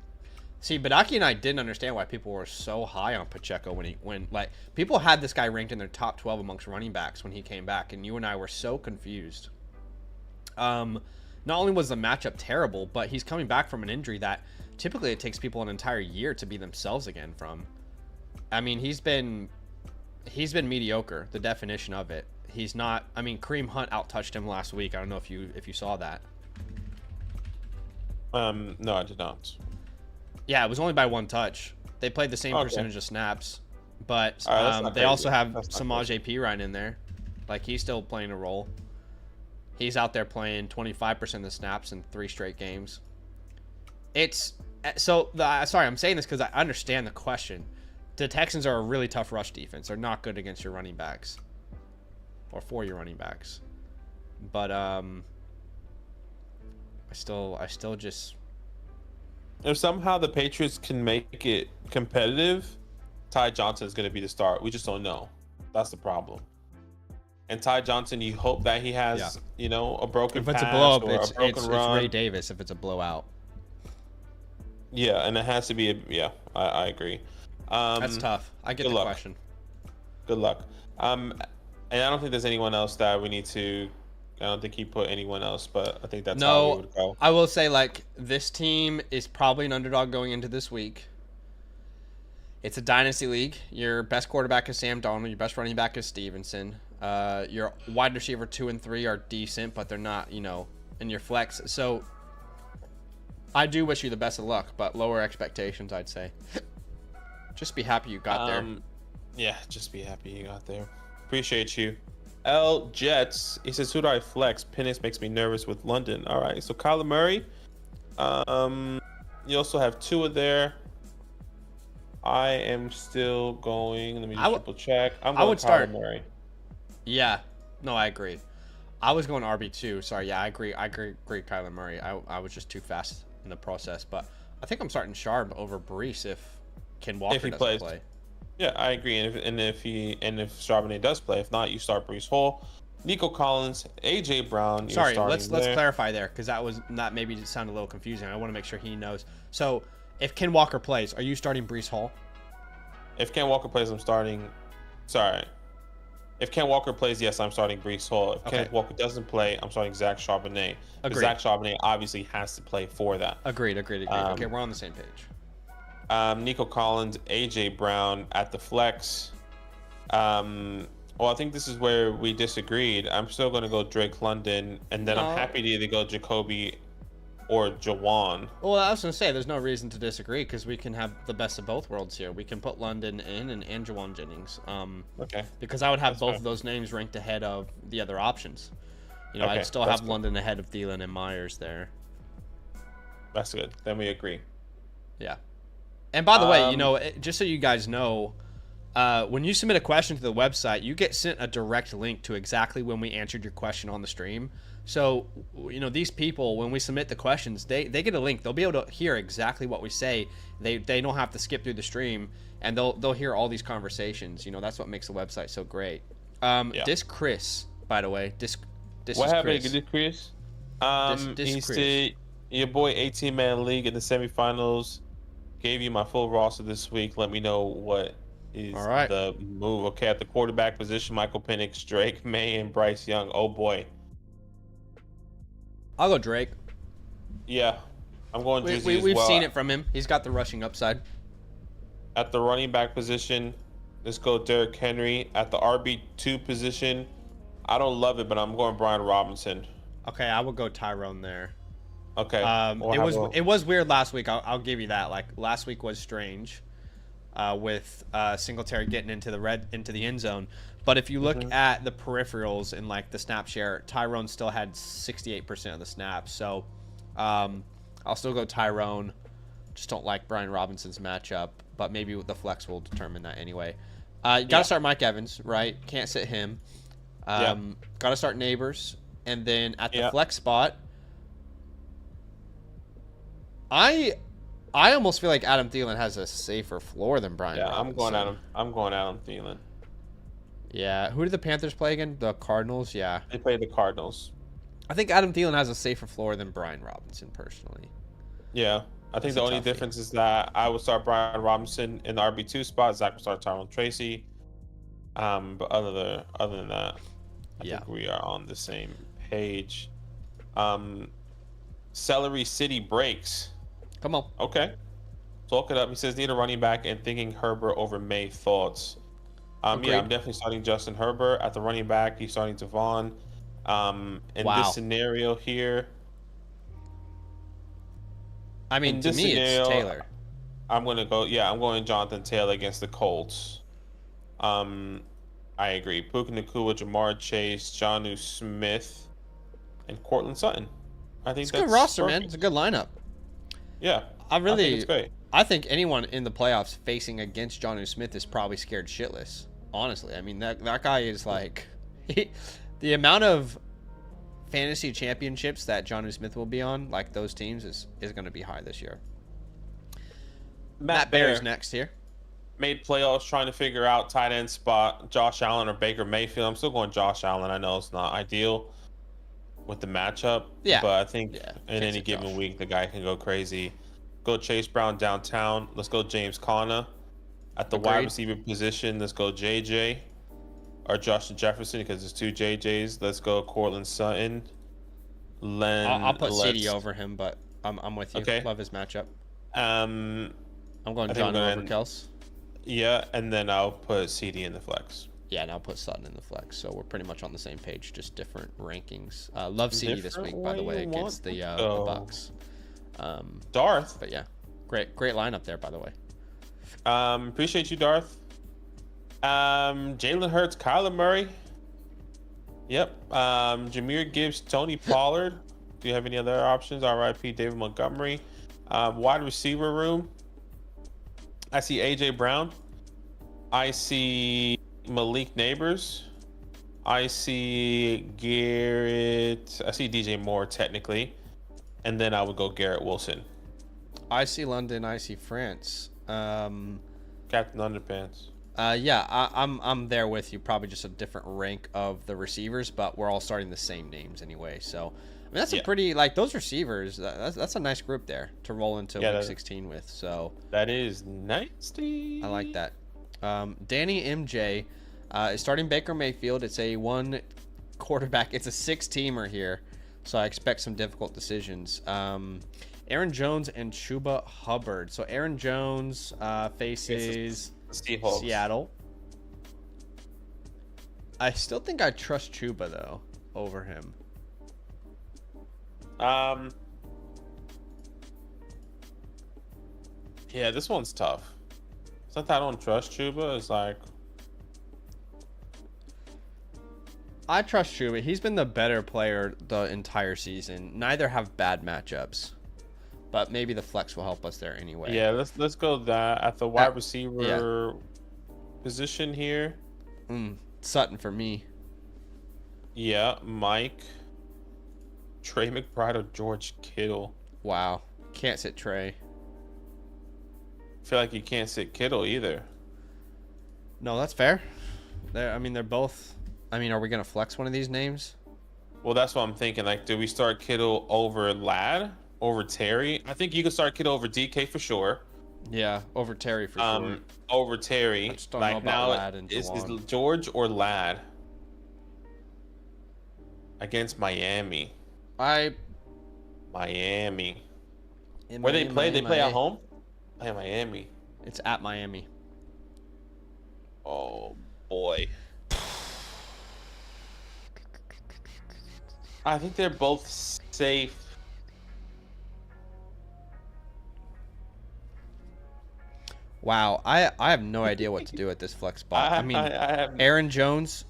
see, Badaki and I didn't understand why people were so high on Pacheco when like people had this guy ranked in their top 12 amongst running backs when he came back, and you and I were so confused. Not only was the matchup terrible, but he's coming back from an injury that typically it takes people an entire year to be themselves again from. I mean, he's been mediocre, the definition of it. He's not. I mean, Kareem Hunt outtouched him last week. I don't know if you saw that. No, I did not. Yeah, it was only by 1 touch. They played the same percentage of snaps, but they also have Samaje Perine in there. Like, he's still playing a role. He's out there playing 25% of the snaps in 3 straight games. Sorry, I'm saying this because I understand the question. The Texans are a really tough rush defense. They're not good against your running backs or for your running backs. But I still just, if somehow the Patriots can make it competitive, Ty Johnson is going to be the start. We just don't know. That's the problem. And Ty Johnson, you hope that he has, a broken if it's pass a blow up, or a broken run. It's Ray Davis if it's a blowout. Yeah, and it has to be I agree. That's tough. I get the question. Good luck. And I don't think there's anyone else that we need to. I don't think he put anyone else, but I think that's how we would go. I will say, like, this team is probably an underdog going into this week. It's a dynasty league. Your best quarterback is Sam Darnold. Your best running back is Stevenson. Your wide receiver 2 and 3 are decent, but they're not, in your flex. So I do wish you the best of luck, but lower expectations, I'd say. Just be happy you got there. Yeah, just be happy you got there. Appreciate you. L Jets, he says, who do I flex? Penix makes me nervous with London. All right, so Kyler Murray. You also have Tua there. I am still going. Let me just triple check. I would start Murray. Yeah, no, I agree. I was going RB2. Sorry, yeah, I agree. I agree, Kyler Murray. I was just too fast in the process, but I think I'm starting Sharp over Breece if Ken Walker doesn't play. Yeah, I agree. And if Charbonnet does play, if not, you start Breece Hall, Nico Collins, AJ Brown. Sorry, let's clarify there because that maybe sounded a little confusing. I want to make sure he knows. So if Ken Walker plays, are you starting Breece Hall? If Ken Walker plays, I'm starting. Sorry. If Ken Walker plays, yes, I'm starting Breece Hall. If Ken Walker doesn't play, I'm starting Zach Charbonnet. Zach Charbonnet obviously has to play for that. Agreed. Okay, we're on the same page. Nico Collins, AJ Brown at the flex. Well, I think this is where we disagreed. I'm still going to go Drake London, and then I'm happy to either go Jacoby or Jawan. Well, I was going to say there's no reason to disagree because we can have the best of both worlds here. We can put London in and Jawan Jennings. Because I would have both of those names ranked ahead of the other options. I'd still have London ahead of Thielen and Myers there. That's good. Then we agree. Yeah. And by the way, just so you guys know, when you submit a question to the website, you get sent a direct link to exactly when we answered your question on the stream. So, these people, when we submit the questions, they get a link. They'll be able to hear exactly what we say. They don't have to skip through the stream, and they'll hear all these conversations. That's what makes the website so great. Disc Chris, by the way. What happened to Chris? He said your boy 18-man league in the semifinals. Gave you my full roster this week. Let me know what is the move. Okay, at the quarterback position, Michael Penix, Drake May, and Bryce Young. Oh boy. I'll go Drake. Yeah, I'm going Drizzy as well. We've seen it from him. He's got the rushing upside. At the running back position, let's go Derrick Henry. At the RB2 position, I don't love it, but I'm going Brian Robinson. Okay, I will go Tyrone there. Okay. It was weird last week. I'll give you that. Like last week was strange, with Singletary getting into the end zone. But if you look at the peripherals and like the snap share, Tyrone still had 68% of the snaps. So I'll still go Tyrone. Just don't like Brian Robinson's matchup, but maybe the flex will determine that anyway. You got to start Mike Evans, right? Can't sit him. Got to start Neighbors, and then at the flex spot. I almost feel like Adam Thielen has a safer floor than Brian Robinson. I'm going Adam Thielen. Yeah. Who did the Panthers play again? The Cardinals? Yeah. They played the Cardinals. I think Adam Thielen has a safer floor than Brian Robinson, personally. Yeah. I think the only difference is that I would start Brian Robinson in the RB2 spot. Zach would start Tyrone Tracy. But other than that, I think we are on the same page. Celery City breaks. Come on. Okay. Talk it up. He says, need a running back and thinking Herbert over May. Thoughts? Yeah, I'm definitely starting Justin Herbert. At the running back, he's starting Devon. In this scenario here. I mean, to me, it's Taylor. I'm going Jonathan Taylor against the Colts. I agree. Puka Nacua, Jamar Chase, Jonnu Smith, and Cortland Sutton. I think it's a good roster, man. It's a good lineup. Yeah, I think it's great. I think anyone in the playoffs facing against Jonnu Smith is probably scared shitless. Honestly, I mean that guy is like the amount of fantasy championships that Jonnu Smith will be on, like those teams, is going to be high this year. Matt Bear is next here. made playoffs trying to figure out tight end spot, Josh Allen or Baker Mayfield. I'm still going Josh Allen. I know it's not ideal with the matchup, Yeah, but I think yeah, in any given week the guy can go crazy. Go Chase Brown downtown. Let's go James Conner. At the wide receiver position, let's go JJ or Justin Jefferson because there's two JJs. Let's go Cortland Sutton. I'll put CD over him, but I'm with you. Okay. Love his matchup. I'm going John over Kels. Yeah, and then I'll put CD in the flex. Yeah, and I'll put Sutton in the flex. So we're pretty much on the same page, just different rankings. Love CD this week, by the way, against the Bucks. Darth. But yeah, great lineup there, by the way. Appreciate you, Darth. Jalen Hurts, Kyler Murray. Yep. Jahmyr Gibbs, Tony Pollard. Do you have any other options? RIP David Montgomery. Wide receiver room. I see AJ Brown. I see Malik Neighbors. I see Garrett. I see DJ Moore technically. And then I would go Garrett Wilson. I see London. I see France. Captain Underpants. Yeah, I'm there with you. Probably just a different rank of the receivers, but we're all starting the same names anyway. So, I mean, that's a pretty those receivers. That's a nice group there to roll into week 16 with. So that is nasty. I like that. Danny MJ is starting Baker Mayfield. It's a one quarterback. It's a 6-teamer here, so I expect some difficult decisions. Aaron Jones and Chuba Hubbard. So Aaron Jones faces Seahawks. Seattle. I still think I trust Chuba though over him. Yeah, this one's tough. It's not that I don't trust Chuba. It's like I trust Chuba. He's been the better player the entire season. Neither have bad matchups, but maybe the flex will help us there anyway. Yeah, let's go that at the wide receiver position here. Sutton for me. Yeah, Mike, Trey McBride, or George Kittle. Wow, can't sit Trey. I feel like you can't sit Kittle either. No, that's fair. They're both. I mean, are we gonna flex one of these names? Well, that's what I'm thinking. Like, do we start Kittle over Ladd, over Terry? I think you can start Kittle over DK for sure. Yeah, over Terry for sure. Over Terry. I just don't know about Ladd and is George or Ladd against Miami? Miami. Where they play? They play at home. Play at Miami. It's at Miami. Oh boy. I think they're both safe. Wow, I have no idea what to do at this flex spot. I mean, Aaron Jones,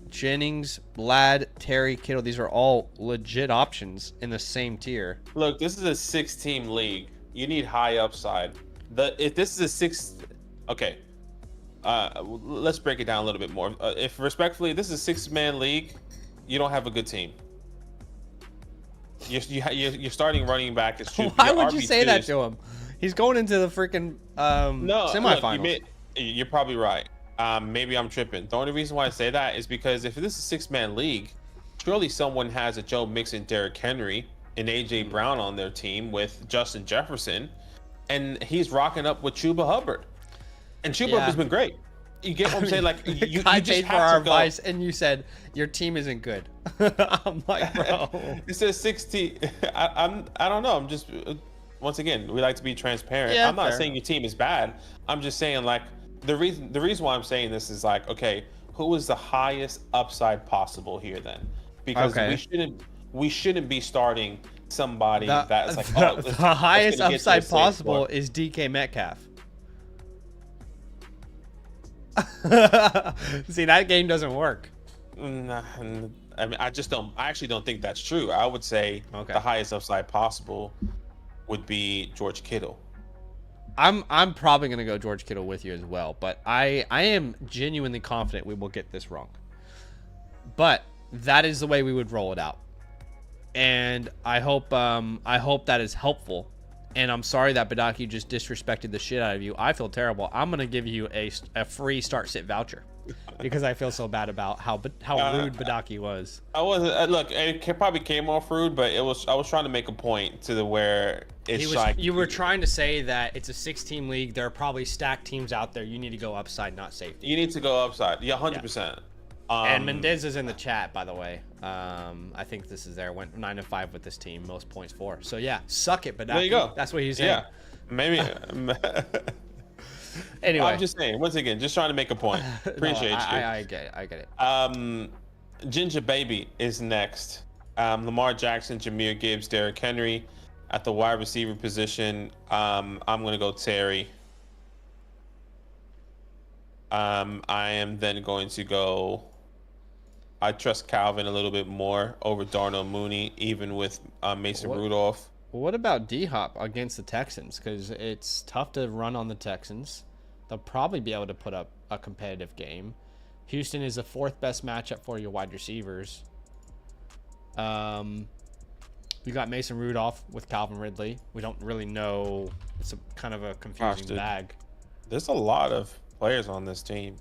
Jennings, Ladd, Terry, Kittle, these are all legit options in the same tier. Look, this is a 6-team league. You need high upside. If this is a 6, okay. Let's break it down a little bit more. If respectfully, this is a 6-man league, you don't have a good team. You're starting running back is true. Why would you say that to him? He's going into the freaking semifinals. Look, you're probably right. Maybe I'm tripping. The only reason why I say that is because if this is a 6-man league, surely someone has a Joe Mixon, Derrick Henry, and AJ Brown on their team with Justin Jefferson, and he's rocking up with Chuba Hubbard. And Chuba has been great. You get what I'm saying? Like you paid for our advice, and you said your team isn't good. I'm like, bro. It says 16. I don't know. I'm just once again, we like to be transparent. Yeah, I'm not saying your team is bad. I'm just saying like the reason why I'm saying this is like, okay, who is the highest upside possible here then? Because we shouldn't be starting somebody that's like the highest upside possible is DK Metcalf. See, that game doesn't work. I mean, I actually don't think that's true. I would say the highest upside possible would be George Kittle. I'm probably gonna go George Kittle with you as well, but I am genuinely confident we will get this wrong. But that is the way we would roll it out, and I hope that is helpful and I'm sorry that Badaki just disrespected the shit out of you. I feel terrible. I'm gonna give you a free start sit voucher because I feel so bad about how rude Badaki was. I wasn't. Look, it probably came off rude, but I was trying to make a point to the where it's like you were trying to say that it's a 6-team league. There are probably stacked teams out there. You need to go upside, not safety. You need to go upside. Yeah, 100%. And Mendez is in the chat, by the way. I think this is there. Went 9-5 with this team, most points for. So yeah, suck it, Badaki. There you go. That's what he's saying. Yeah, maybe. Anyway, I'm just saying. Once again, just trying to make a point. Appreciate you. I get it. Ginger Baby is next. Lamar Jackson, Jahmyr Gibbs, Derrick Henry at the wide receiver position. I'm gonna go Terry. I am then going to go. I trust Calvin a little bit more over Darnell Mooney, even with Mason Rudolph. What about D-Hop against the Texans? Because it's tough to run on the Texans. They'll probably be able to put up a competitive game. Houston is the 4th best matchup for your wide receivers. You got Mason Rudolph with Calvin Ridley. We don't really know. It's a kind of a confusing bag. There's a lot of players on this team.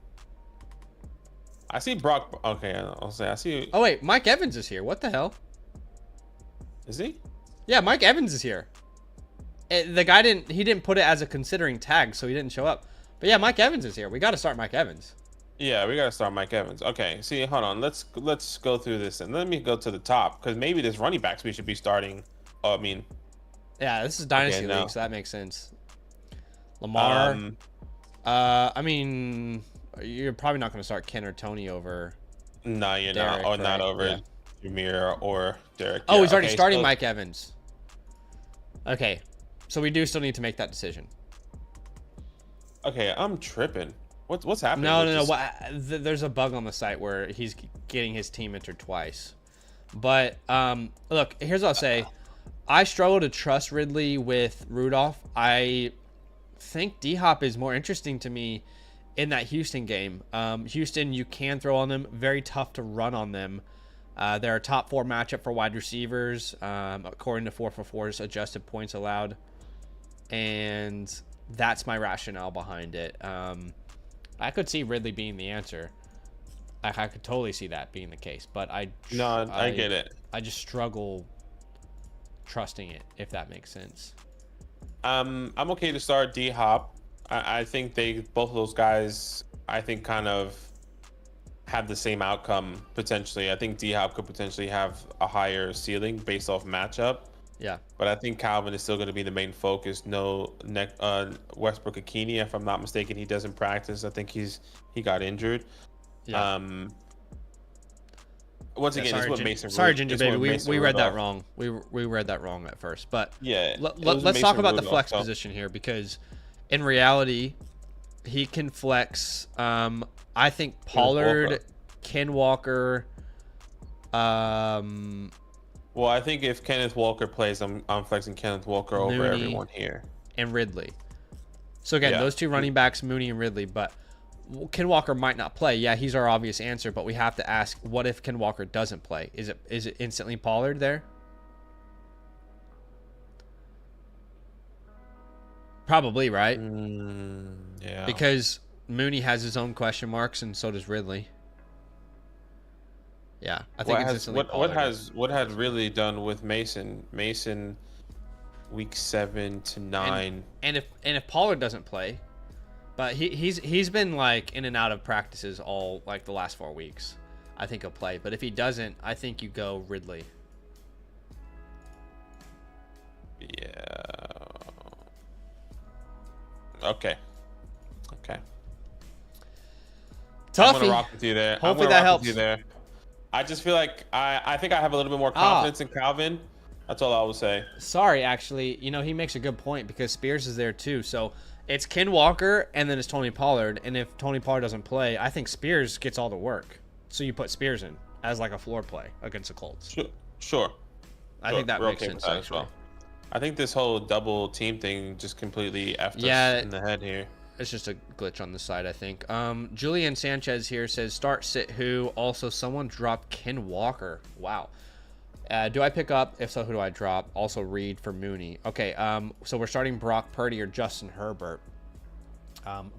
I see Brock. Okay, I'll say I see. Oh wait, Mike Evans is here. What the hell? Is he? Yeah, Mike Evans is here. The guy didn't put it as a considering tag, so he didn't show up. But yeah, Mike Evans is here. We got to start Mike Evans. Yeah, we got to start Mike Evans. Okay, see, hold on. Let's go through this and let me go to the top because maybe there's running backs we should be starting. Oh, I mean, yeah, this is Dynasty League, so that makes sense. Lamar. I mean, you're probably not going to start Ken or Tony over. No, you're Derek, not. Or not over Jahmyr or Derek. Oh, he's already starting Mike Evans. Okay, so we do still need to make that decision. Okay, I'm tripping. What's happening? No. There's a bug on the site where he's getting his team entered twice. But look, here's what I'll say. I struggle to trust Ridley with Rudolph. I think D-Hop is more interesting to me in that Houston game. Houston, you can throw on them. Very tough to run on them. They're a top 4 matchup for wide receivers, according to 444's adjusted points allowed. And that's my rationale behind it. I could see Ridley being the answer. I could totally see that being the case. But I get it. I just struggle trusting it, if that makes sense. I'm okay to start D-Hop. I think both of those guys, I think, kind of have the same outcome potentially. I think D-Hop could potentially have a higher ceiling based off matchup. Yeah. But I think Calvin is still going to be the main focus. No, Westbrook Akini, if I'm not mistaken, he doesn't practice. I think he got injured. Yeah. Once again, it's what Mason. Sorry, Ginger Baby, we read that wrong. We read that wrong at first. But yeah, let's talk about the flex position here, because in reality, he can flex. I think Pollard, Ken Walker. Well, I think if Kenneth Walker plays, I'm flexing Kenneth Walker over Mooney everyone here. And Ridley. So again, those two running backs, Mooney and Ridley, but Ken Walker might not play. Yeah, he's our obvious answer, but we have to ask, what if Ken Walker doesn't play? Is it instantly Pollard there? Probably, right? Yeah. Because Mooney has his own question marks, and so does Ridley. Yeah, I think what has really done with Mason week 7 to 9. And if Pollard doesn't play, but he's been like in and out of practices all like the last 4 weeks, I think he'll play. But if he doesn't, I think you go Ridley. Yeah. Okay. Toughy. I'm gonna rock with you there. Hopefully that helps. I just feel like I think I have a little bit more confidence in Calvin. That's all I will say. Sorry, actually, he makes a good point because Spears is there too. So it's Ken Walker and then it's Tony Pollard. And if Tony Pollard doesn't play, I think Spears gets all the work. So you put Spears in as like a floor play against the Colts. Sure. I think that makes sense as well. I think this whole double team thing just completely effed us in the head here. It's just a glitch on the side, I think. Julian Sanchez here says, start sit who. Also, someone dropped Ken Walker. Wow. Do I pick up? If so, who do I drop? Also Reed for Mooney. Okay, so we're starting Brock Purdy or Justin Herbert.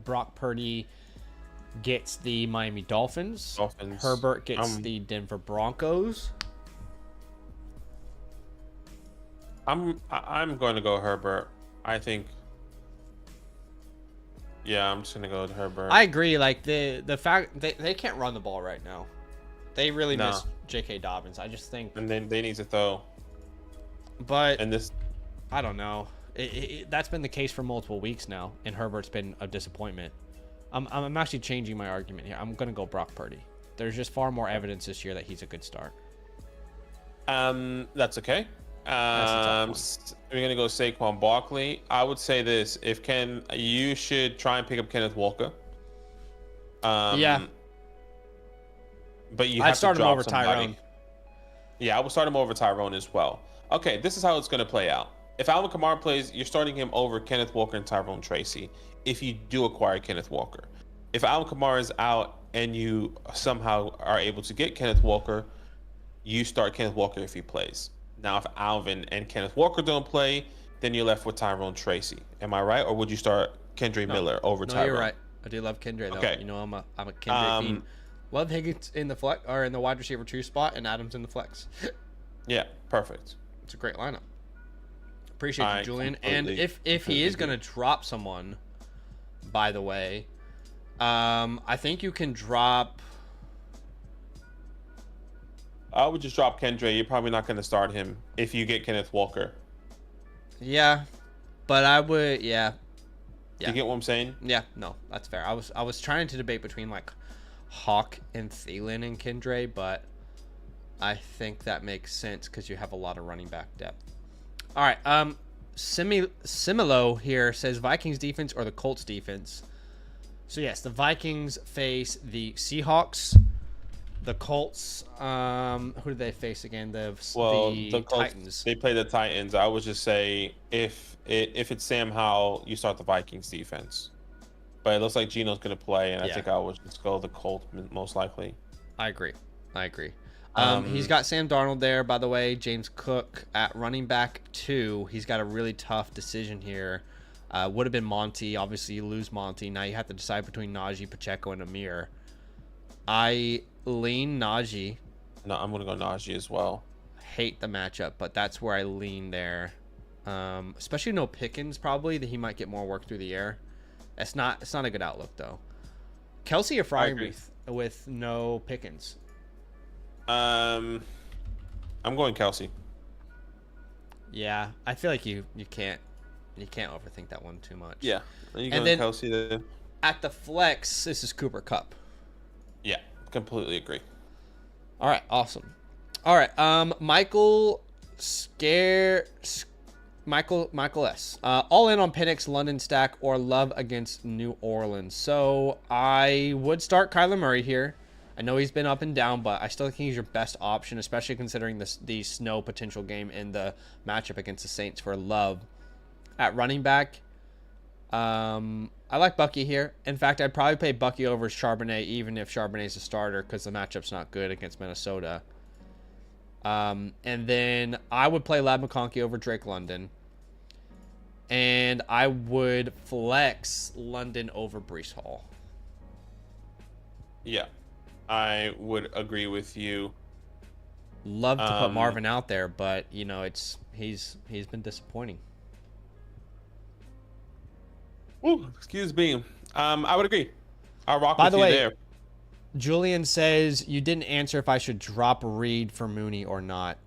Brock Purdy gets the Miami Dolphins. Herbert gets the Denver Broncos. I'm going to go Herbert. I think. Yeah, I'm just gonna go with Herbert. I agree. Like the fact they can't run the ball right now. They really miss J.K. Dobbins. I just think. And then they need to throw. But and this, I don't know. That's been the case for multiple weeks now, and Herbert's been a disappointment. I'm actually changing my argument here. I'm gonna go Brock Purdy. There's just far more evidence this year that he's a good start. That's okay. We're gonna go Saquon Barkley. I would say this: you should try and pick up Kenneth Walker. Yeah. But I'd start him over Tyrone. Yeah, I would start him over Tyrone as well. Okay, this is how it's gonna play out. If Alvin Kamara plays, you're starting him over Kenneth Walker and Tyrone Tracy. If you do acquire Kenneth Walker, if Alvin Kamara is out and you somehow are able to get Kenneth Walker, you start Kenneth Walker if he plays. Now, if Alvin and Kenneth Walker don't play, then you're left with Tyrone Tracy. Am I right, or would you start Kendre Miller over Tyrone? No, you're right. I do love Kendre though. Okay. You know, I'm a Kendre fiend. Love Higgins in the flex or in the wide receiver 2 spot, and Adams in the flex. Yeah, perfect. It's a great lineup. Appreciate you, Julian. And if he is gonna drop someone, by the way, I think you can drop. I would just drop Kendre. You're probably not going to start him if you get Kenneth Walker. Yeah, but I would. Yeah. You get what I'm saying? Yeah. No, that's fair. I was trying to debate between like Hawk and Thielen and Kendre, but I think that makes sense because you have a lot of running back depth. All right. Similo here says Vikings defense or the Colts defense. So yes, the Vikings face the Seahawks. The Colts, who did they face again? The Colts, Titans. They play the Titans. I would just say if it's Sam Howell, you start the Vikings defense. But it looks like Geno's going to play, and I think I would just go the Colts most likely. I agree. He's got Sam Darnold there, by the way. James Cook at running back 2. He's got a really tough decision here. Would have been Monty. Obviously, you lose Monty. Now you have to decide between Najee, Pacheco, and Amir. I lean Najee. No, I'm gonna go Najee as well. Hate the matchup, but that's where I lean there. Especially no Pickens, probably that he might get more work through the air. It's not a good outlook though. Kelsey or Freiermuth with no Pickens. I'm going Kelsey. Yeah, I feel like you can't overthink that one too much. Yeah, and then Kelsey then. At the flex, this is Cooper Kupp. Yeah, completely agree. All right, awesome. All right, Michael S. All in on Penix, London stack, or love against New Orleans. So I would start Kyler Murray here. I know he's been up and down, but I still think he's your best option, especially considering the snow potential game in the matchup against the Saints for love. At running back, I like Bucky here. In fact, I'd probably pay Bucky over Charbonnet, even if Charbonnet's a starter, because the matchup's not good against Minnesota. And then I would play Lab McConkey over Drake London. And I would flex London over Breece Hall. Yeah, I would agree with you. Love to put Marvin out there, but you know he's been disappointing. Ooh, excuse me. I would agree. I'll rock with you there. Julian says you didn't answer if I should drop Reed for Mooney or not.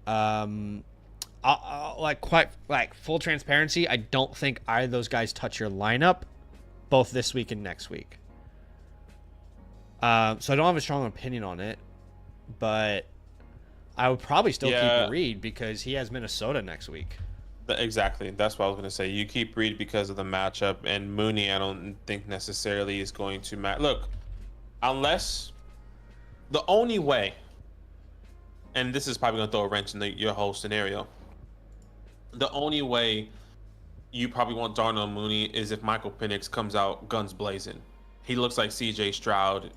Full transparency, I don't think either of those guys touch your lineup, both this week and next week. So I don't have a strong opinion on it, but I would probably still keep Reed because he has Minnesota next week. Exactly. That's what I was going to say. You keep Reed because of the matchup, and Mooney I don't think necessarily is going to match. Look, unless the only way, and this is probably going to throw a wrench in your whole scenario, the only way you probably want Darnell Mooney is if Michael Penix comes out guns blazing. He looks like C.J. Stroud,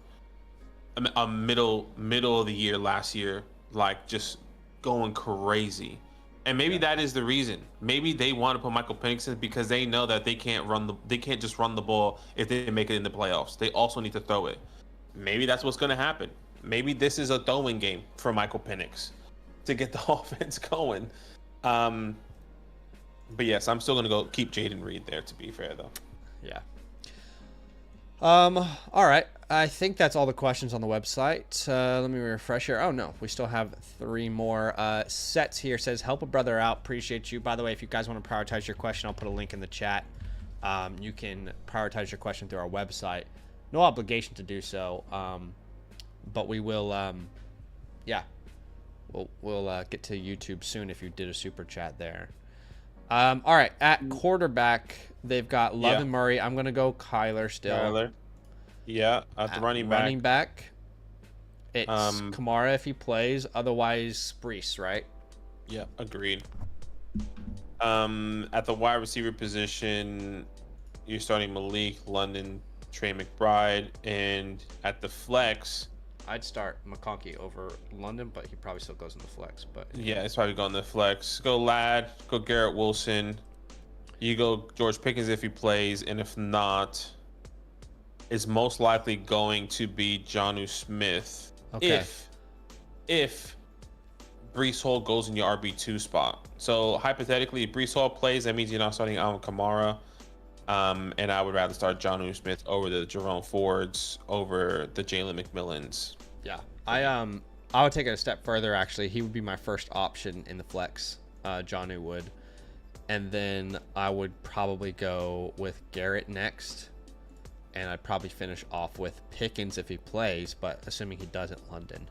a middle of the year last year, like just going crazy. And maybe that is the reason. Maybe they want to put Michael Penix in because they know that they can't just run the ball if they make it in the playoffs. They also need to throw it. Maybe that's what's going to happen. Maybe this is a throwing game for Michael Penix to get the offense going. But yes, I'm still going to go keep Jayden Reed there, to be fair, though. Yeah. All right. I think that's all the questions on the website. Let me refresh here. Oh, no. We still have 3 more. Sets here says, help a brother out. Appreciate you. By the way, if you guys want to prioritize your question, I'll put a link in the chat. You can prioritize your question through our website. No obligation to do so. But we will, we'll get to YouTube soon if you did a super chat there. All right. At quarterback, they've got Love and Murray. I'm going to go Kyler still. Kyler. Yeah, at the running back. It's Kamara if he plays. Otherwise, Breece, right? Yeah, agreed. At the wide receiver position, you're starting Malik, London, Trey McBride. And at the flex, I'd start McConkey over London, but he probably still goes in the flex. But yeah, it's probably going the flex. Go Ladd, go Garrett Wilson. You go George Pickens if he plays, and if not, it's most likely going to be Jonnu Smith. Okay. If Breece Hall goes in your RB2 spot. So hypothetically, if Breece Hall plays, that means you're not starting Alvin Kamara. And I would rather start Jonnu Smith over the Jerome Fords, over the Jalen McMillans. Yeah, I would take it a step further. Actually, he would be my first option in the flex. Jonnu would, and then I would probably go with Garrett next. And I'd probably finish off with Pickens if he plays, but assuming he doesn't, London.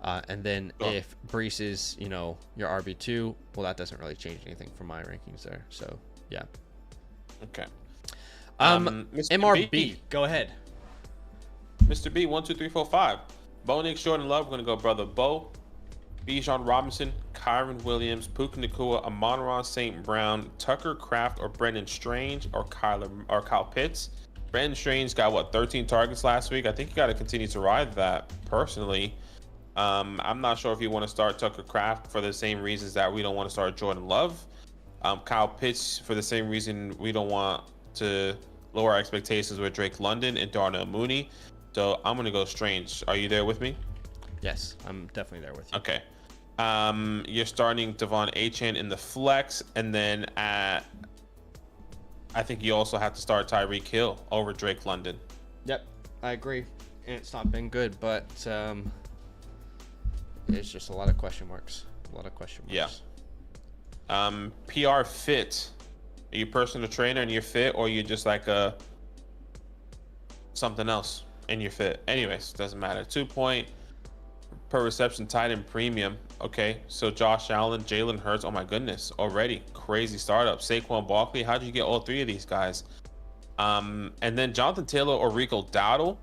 And then if Breece is, your RB2, well, that doesn't really change anything from my rankings there. So, yeah. Okay. MRB, B. Go ahead. Mr. B, 1, 2, 3, 4, 5. Bo Nix, Jordan Love. We're going to go brother Bo. Bijan Robinson, Kyron Williams, Puka Nacua, Amon-Ra St. Brown, Tucker Kraft, or Brendan Strange, or Kyle Pitts. Brendan Strange got 13 targets last week. I think you got to continue to ride that personally. I'm not sure if you want to start Tucker Kraft for the same reasons that we don't want to start Jordan Love. Kyle Pitts for the same reason we don't want to lower our expectations with Drake London and Darnell Mooney. So I'm going to go Strange. Are you there with me? Yes, I'm definitely there with you. Okay. You're starting Devon Achane in the flex, and then I think you also have to start Tyreek Hill over Drake London. Yep, I agree. And it's not been good, but it's just a lot of question marks. Yeah. PR fit. Are you a personal trainer and you're fit, or you just like something else and you're fit? Anyways, doesn't matter. 2 point per reception tight end premium. Okay, so Josh Allen, Jalen Hurts. Oh my goodness, already crazy startup. Saquon Barkley. How did you get all 3 of these guys? And then Jonathan Taylor or Rico Dowdle.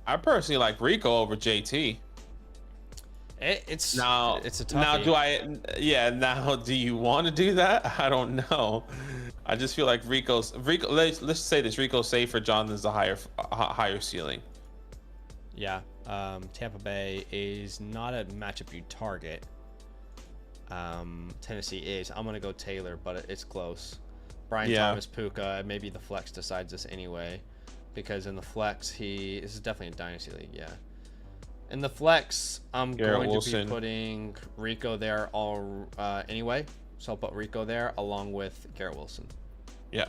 I personally like Rico over JT. It's a toughie. Now do you want to do that? I don't know. I just feel like Rico. Let's say this: Rico's safer. Jonathan's a higher ceiling. Yeah. Tampa Bay is not a matchup you target. Tennessee is. I'm gonna go Taylor, but it's close. Brian Thomas, Puka. Maybe the flex decides this anyway, because in the flex this is definitely a dynasty league. Yeah. In the flex, I'm going to be putting Rico there anyway. So I'll put Rico there along with Garrett Wilson. Yeah.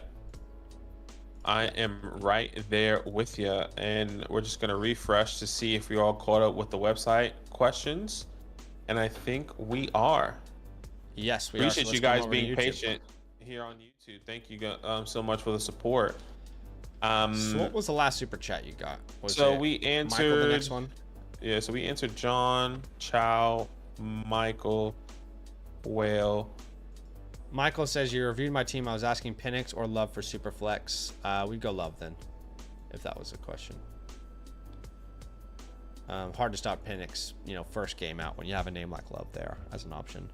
I am right there with you. And we're just going to refresh to see if you're all caught up with the website questions. And I think we are. Yes, we Appreciate you guys being patient here on YouTube. Thank you so much for the support. So what was the last super chat you got? We answered Michael, the next one. Yeah, so we answered John, Chow, Michael, Whale. Michael says, you reviewed my team. I was asking Penix or Love for Superflex. We'd go Love then, if that was a question. Hard to stop Penix, first game out when you have a name like Love there as an option.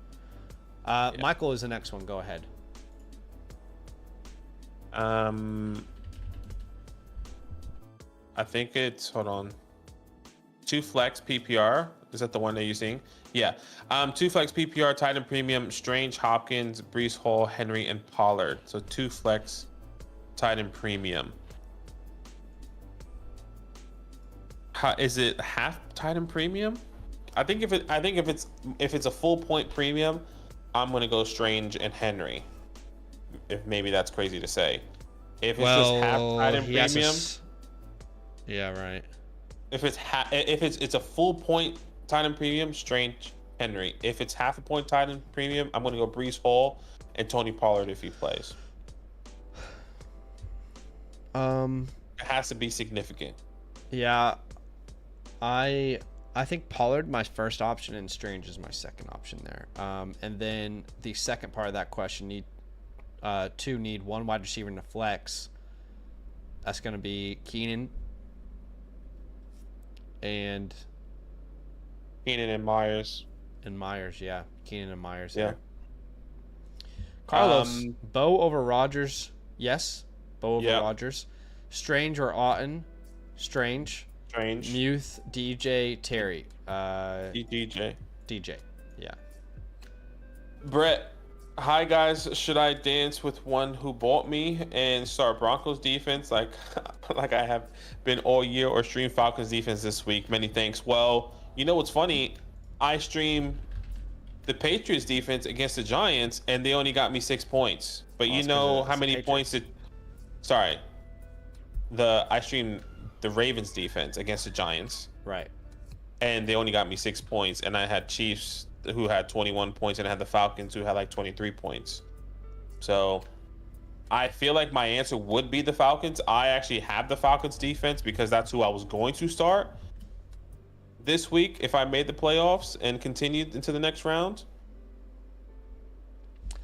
Michael is the next one. Go ahead. I think it's, hold on. two flex PPR. Is that the one that you're seeing? Yeah. Two flex PPR, tight end premium, Strange, Hopkins, Breece Hall, Henry, and Pollard. So two flex tight end premium. Is it half tight end premium? I think if it's a full point premium, I'm gonna go Strange and Henry. If maybe that's crazy to say. If it's just half tight end premium. Yeah, right. If it's a full point tight end premium, Strange, Henry. If it's half a point tight end premium, I'm gonna go Breece Hall and Tony Pollard if he plays. It has to be significant. Yeah, I think Pollard my first option and Strange is my second option there. And then the second part of that question need one wide receiver in the flex. That's gonna be Keenan and Myers. And Myers, yeah. Keenan and Myers. Yeah. There. Carlos, Bo over Rodgers. Yes. Bo over Rodgers. Strange or Otton? Strange. Muth, DJ, Terry. DJ. Yeah. Brett, hi guys. Should I dance with one who bought me and start Broncos defense like I have been all year, or stream Falcons defense this week? Many thanks. Well, you know what's funny? I stream the Patriots defense against the Giants, and they only got me 6 points. But you know how many points did? Sorry, I streamed the Ravens defense against the Giants, right? And they only got me 6 points, and I had Chiefs who had 21 points, and I had the Falcons who had like 23 points. So I feel like my answer would be the Falcons. I actually have the Falcons defense because that's who I was going to start this week if I made the playoffs and continued into the next round.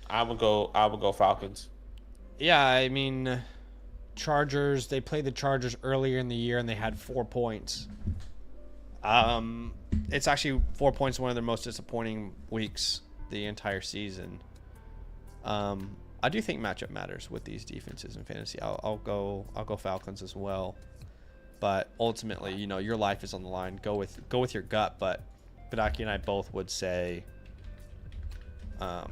I would go Falcons. Yeah, I mean, Chargers, they played the Chargers earlier in the year and they had 4 points. It's actually 4 points, one of their most disappointing weeks the entire season. I do think matchup matters with these defenses in fantasy. I'll go Falcons as well. But ultimately, you know, your life is on the line. Go with your gut, but Badaki and I both would say yeah,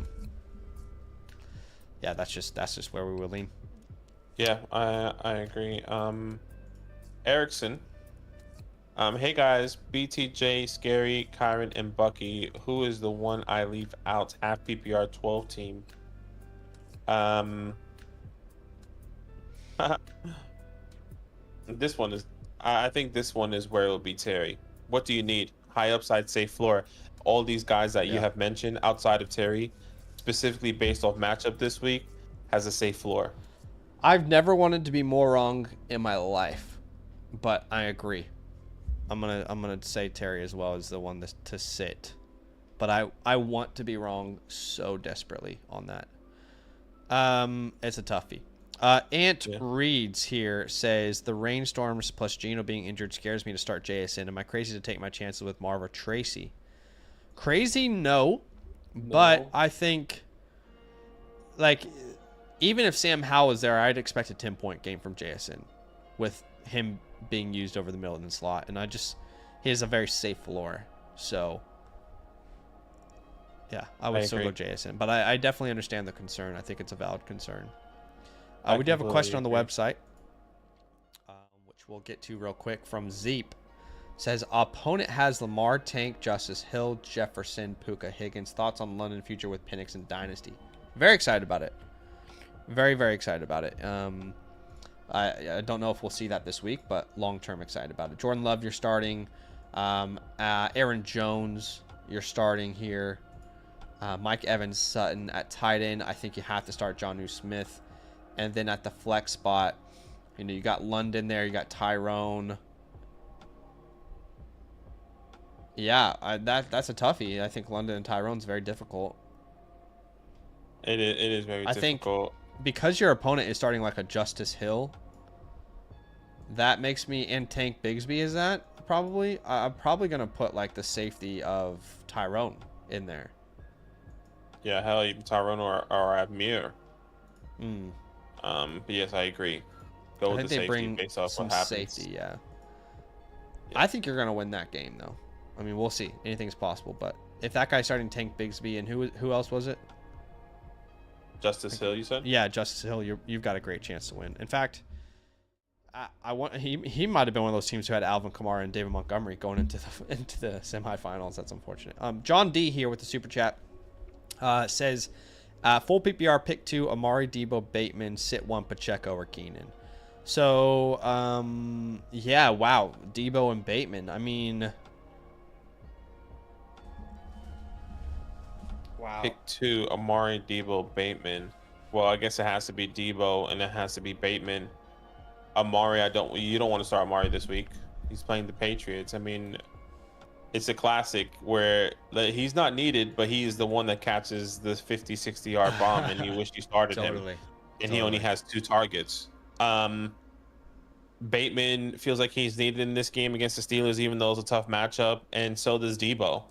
that's just where we will lean. Yeah, I agree. Erickson. Hey guys, BTJ, Scary, Kyron, and Bucky. Who is the one I leave out? Half PPR 12 team. This one is. I think this one is where it will be Terry. What do you need? High upside, safe floor. All these guys that you have mentioned outside of Terry, specifically based off matchup this week, has a safe floor. I've never wanted to be more wrong in my life, but I agree. I'm gonna say Terry as well as the one to sit, but I want to be wrong so desperately on that. It's a toughie. Ant Reads here says the rainstorms plus Geno being injured scares me to start JSN. Am I crazy to take my chances with Marva Tracy? Crazy, no. But I think, like, even if Sam Howell was there, I'd expect a 10-point game from JSN with him being used over the middle of the slot. And he has a very safe floor. So, yeah, I would still go JSN. But I definitely understand the concern. I think it's a valid concern. We do have a question on the website, which we'll get to real quick from Zeep. Says, opponent has Lamar, Tank, Justice Hill, Jefferson, Puka, Higgins. Thoughts on London future with Penix and Dynasty? Very excited about it. Very, very excited about it. I don't know if we'll see that this week, but long-term excited about it. Jordan Love, you're starting. Aaron Jones, you're starting here. Mike Evans, Sutton at tight end. I think you have to start Jonnu Smith. And then at the flex spot, you know, you got London there. You got Tyrone. Yeah, that's a toughie. I think London and Tyrone's very difficult. It is very difficult. I think because your opponent is starting like a Justice Hill, that makes me, and Tank Bigsby is that probably. I'm probably going to put like the safety of Tyrone in there. Yeah, hell, even Tyrone or Amir. But yes, I agree. Go with the safety based off what happens. Safety, yeah. Yeah. I think you're going to win that game, though. I mean, we'll see. Anything's possible. But if that guy's starting Tank Bigsby, and who else was it? Justice Hill, you said? Yeah, Justice Hill. You've got a great chance to win. In fact, he might have been one of those teams who had Alvin Kamara and David Montgomery going into the semifinals. That's unfortunate. John D here with the super chat says, full PPR pick 2, Amari, Debo, Bateman, sit 1, Pacheco or Keenan. So yeah, wow, Debo and Bateman. I mean, wow. Pick 2, Amari, Debo, Bateman. Well, I guess it has to be Debo and it has to be Bateman. Amari, you don't want to start Amari this week. He's playing the Patriots. I mean, it's a classic where he's not needed, but he's the one that catches the 50, 60-yard bomb, and you wish you started him. And he only has 2 targets. Bateman feels like he's needed in this game against the Steelers, even though it's a tough matchup, and so does Debo.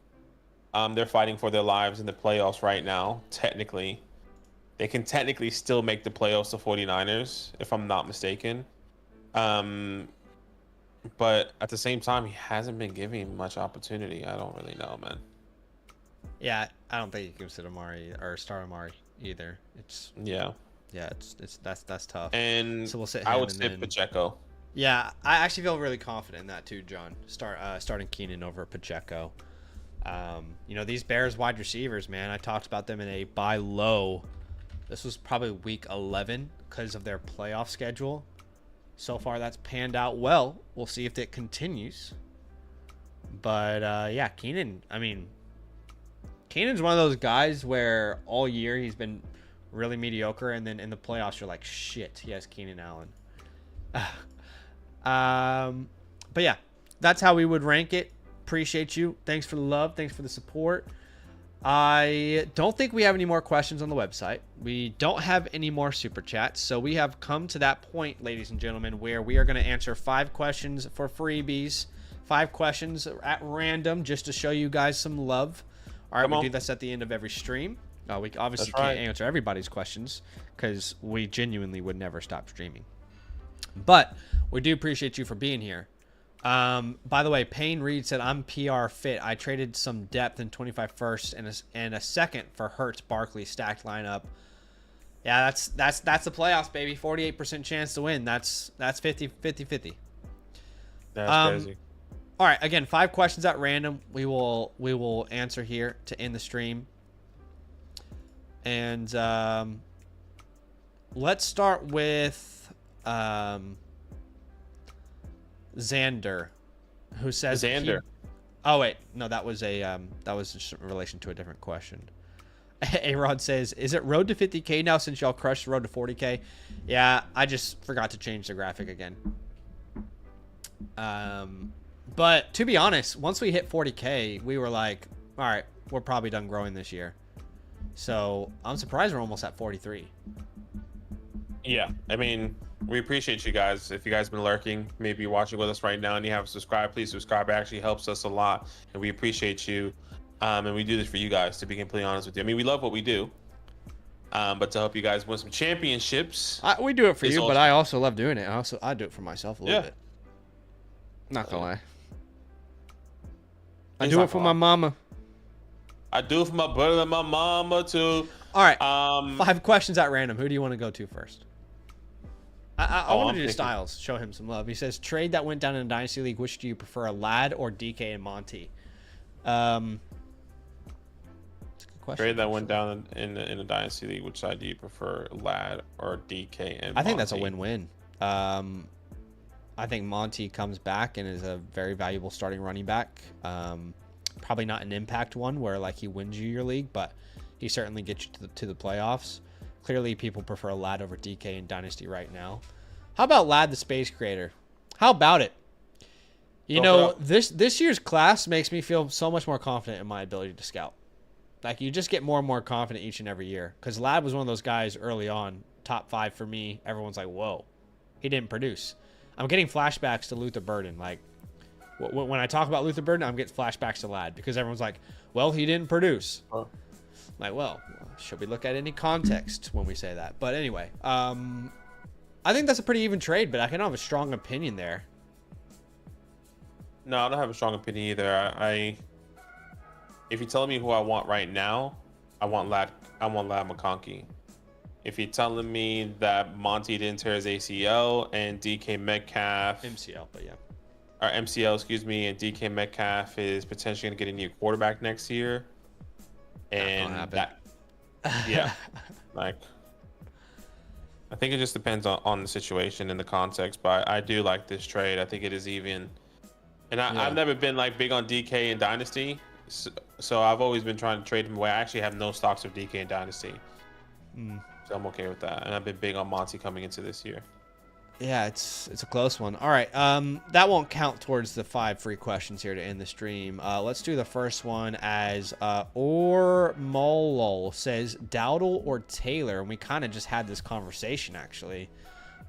They're fighting for their lives in the playoffs right now, technically. They can technically still make the playoffs, the 49ers, if I'm not mistaken. But at the same time, he hasn't been giving much opportunity. I don't really know, man. Yeah, I don't think you can sit Amari or start Amari either. It's that's tough. And so we'll sit. I would sit Pacheco. Yeah, I actually feel really confident in that too, John. Starting Keenan over Pacheco. You know, these Bears wide receivers, man. I talked about them in a buy low. This was probably week 11 because of their playoff schedule. So far, that's panned out well. We'll see if it continues. But, yeah, Keenan, I mean, Keenan's one of those guys where all year he's been really mediocre, and then in the playoffs, you're like, shit, he has Keenan Allen. But, yeah, that's how we would rank it. Appreciate you. Thanks for the love. Thanks for the support. I don't think we have any more questions on the website. We don't have any more super chats. So we have come to that point, ladies and gentlemen, where we are going to answer 5 questions for freebies. 5 questions at random just to show you guys some love. All right, we do this at the end of every stream. We obviously can't answer everybody's questions because we genuinely would never stop streaming. But we do appreciate you for being here. By the way, Payne Reed said, I'm PR fit. I traded some depth in 25 first and a second for Hurts Barkley stacked lineup. Yeah, that's the playoffs, baby. 48% chance to win. That's 50-50. That's crazy. All right, again, 5 questions at random. We will answer here to end the stream. And let's start with Xander, who says Xander. Oh wait, no, that was in relation to a different question. A-Rod says, "Is it road to 50K now since y'all crushed road to 40K?" Yeah, I just forgot to change the graphic again. But to be honest, once we hit 40K, we were like, all right, we're probably done growing this year. So I'm surprised we're almost at 43. Yeah, I mean, we appreciate you guys. If you guys been lurking, maybe you're watching with us right now and you haven't subscribed, please subscribe. It actually helps us a lot, and we appreciate you. And we do this for you guys, to be completely honest with you. I mean, we love what we do, but to help you guys win some championships, we do it for you. But I also love doing it. I do it for myself a little bit. Not gonna lie. I do it for my mama. I do it for my brother and my mama too. All right. 5 questions at random. Who do you want to go to first? I want to do Styles. Show him some love. He says, trade that went down in a Dynasty League. Which do you prefer, Lad or DK and Monty? That's a good question. Trade that went down in a Dynasty League. Which side do you prefer, Lad or DK and Monty? I think that's a win-win. I think Monty comes back and is a very valuable starting running back. Probably not an impact one where like he wins you your league, but he certainly gets you to the playoffs. Clearly, people prefer Lad over DK in Dynasty right now. How about Lad, the Space Creator? How about it? You know, this year's class makes me feel so much more confident in my ability to scout. Like, you just get more and more confident each and every year. Because Lad was one of those guys early on, top 5 for me. Everyone's like, whoa, he didn't produce. I'm getting flashbacks to Luther Burden. Like, when I talk about Luther Burden, I'm getting flashbacks to Lad. Because everyone's like, well, he didn't produce. Like, well, should we look at any context when we say that? But anyway, I think that's a pretty even trade, but I can have a strong opinion there. No, I don't have a strong opinion either. If you're telling me who I want right now, I want Lad McConkey. If you're telling me that Monty didn't tear his ACL and DK Metcalf MCL, but yeah, or MCL, excuse me, and DK Metcalf is potentially going to get a new quarterback next year, and that, yeah, like, I think it just depends on the situation and the context. But I do like this trade. I think it is even, and I've never been like big on DK in Dynasty, so I've always been trying to trade him away. I actually have no stocks of DK in Dynasty. So I'm okay with that, and I've been big on Monty coming into this year. Yeah, it's a close one. All right, that won't count towards the 5 free questions here to end the stream. Let's do the first one as Molol says Dowdle or Taylor, and we kind of just had this conversation actually.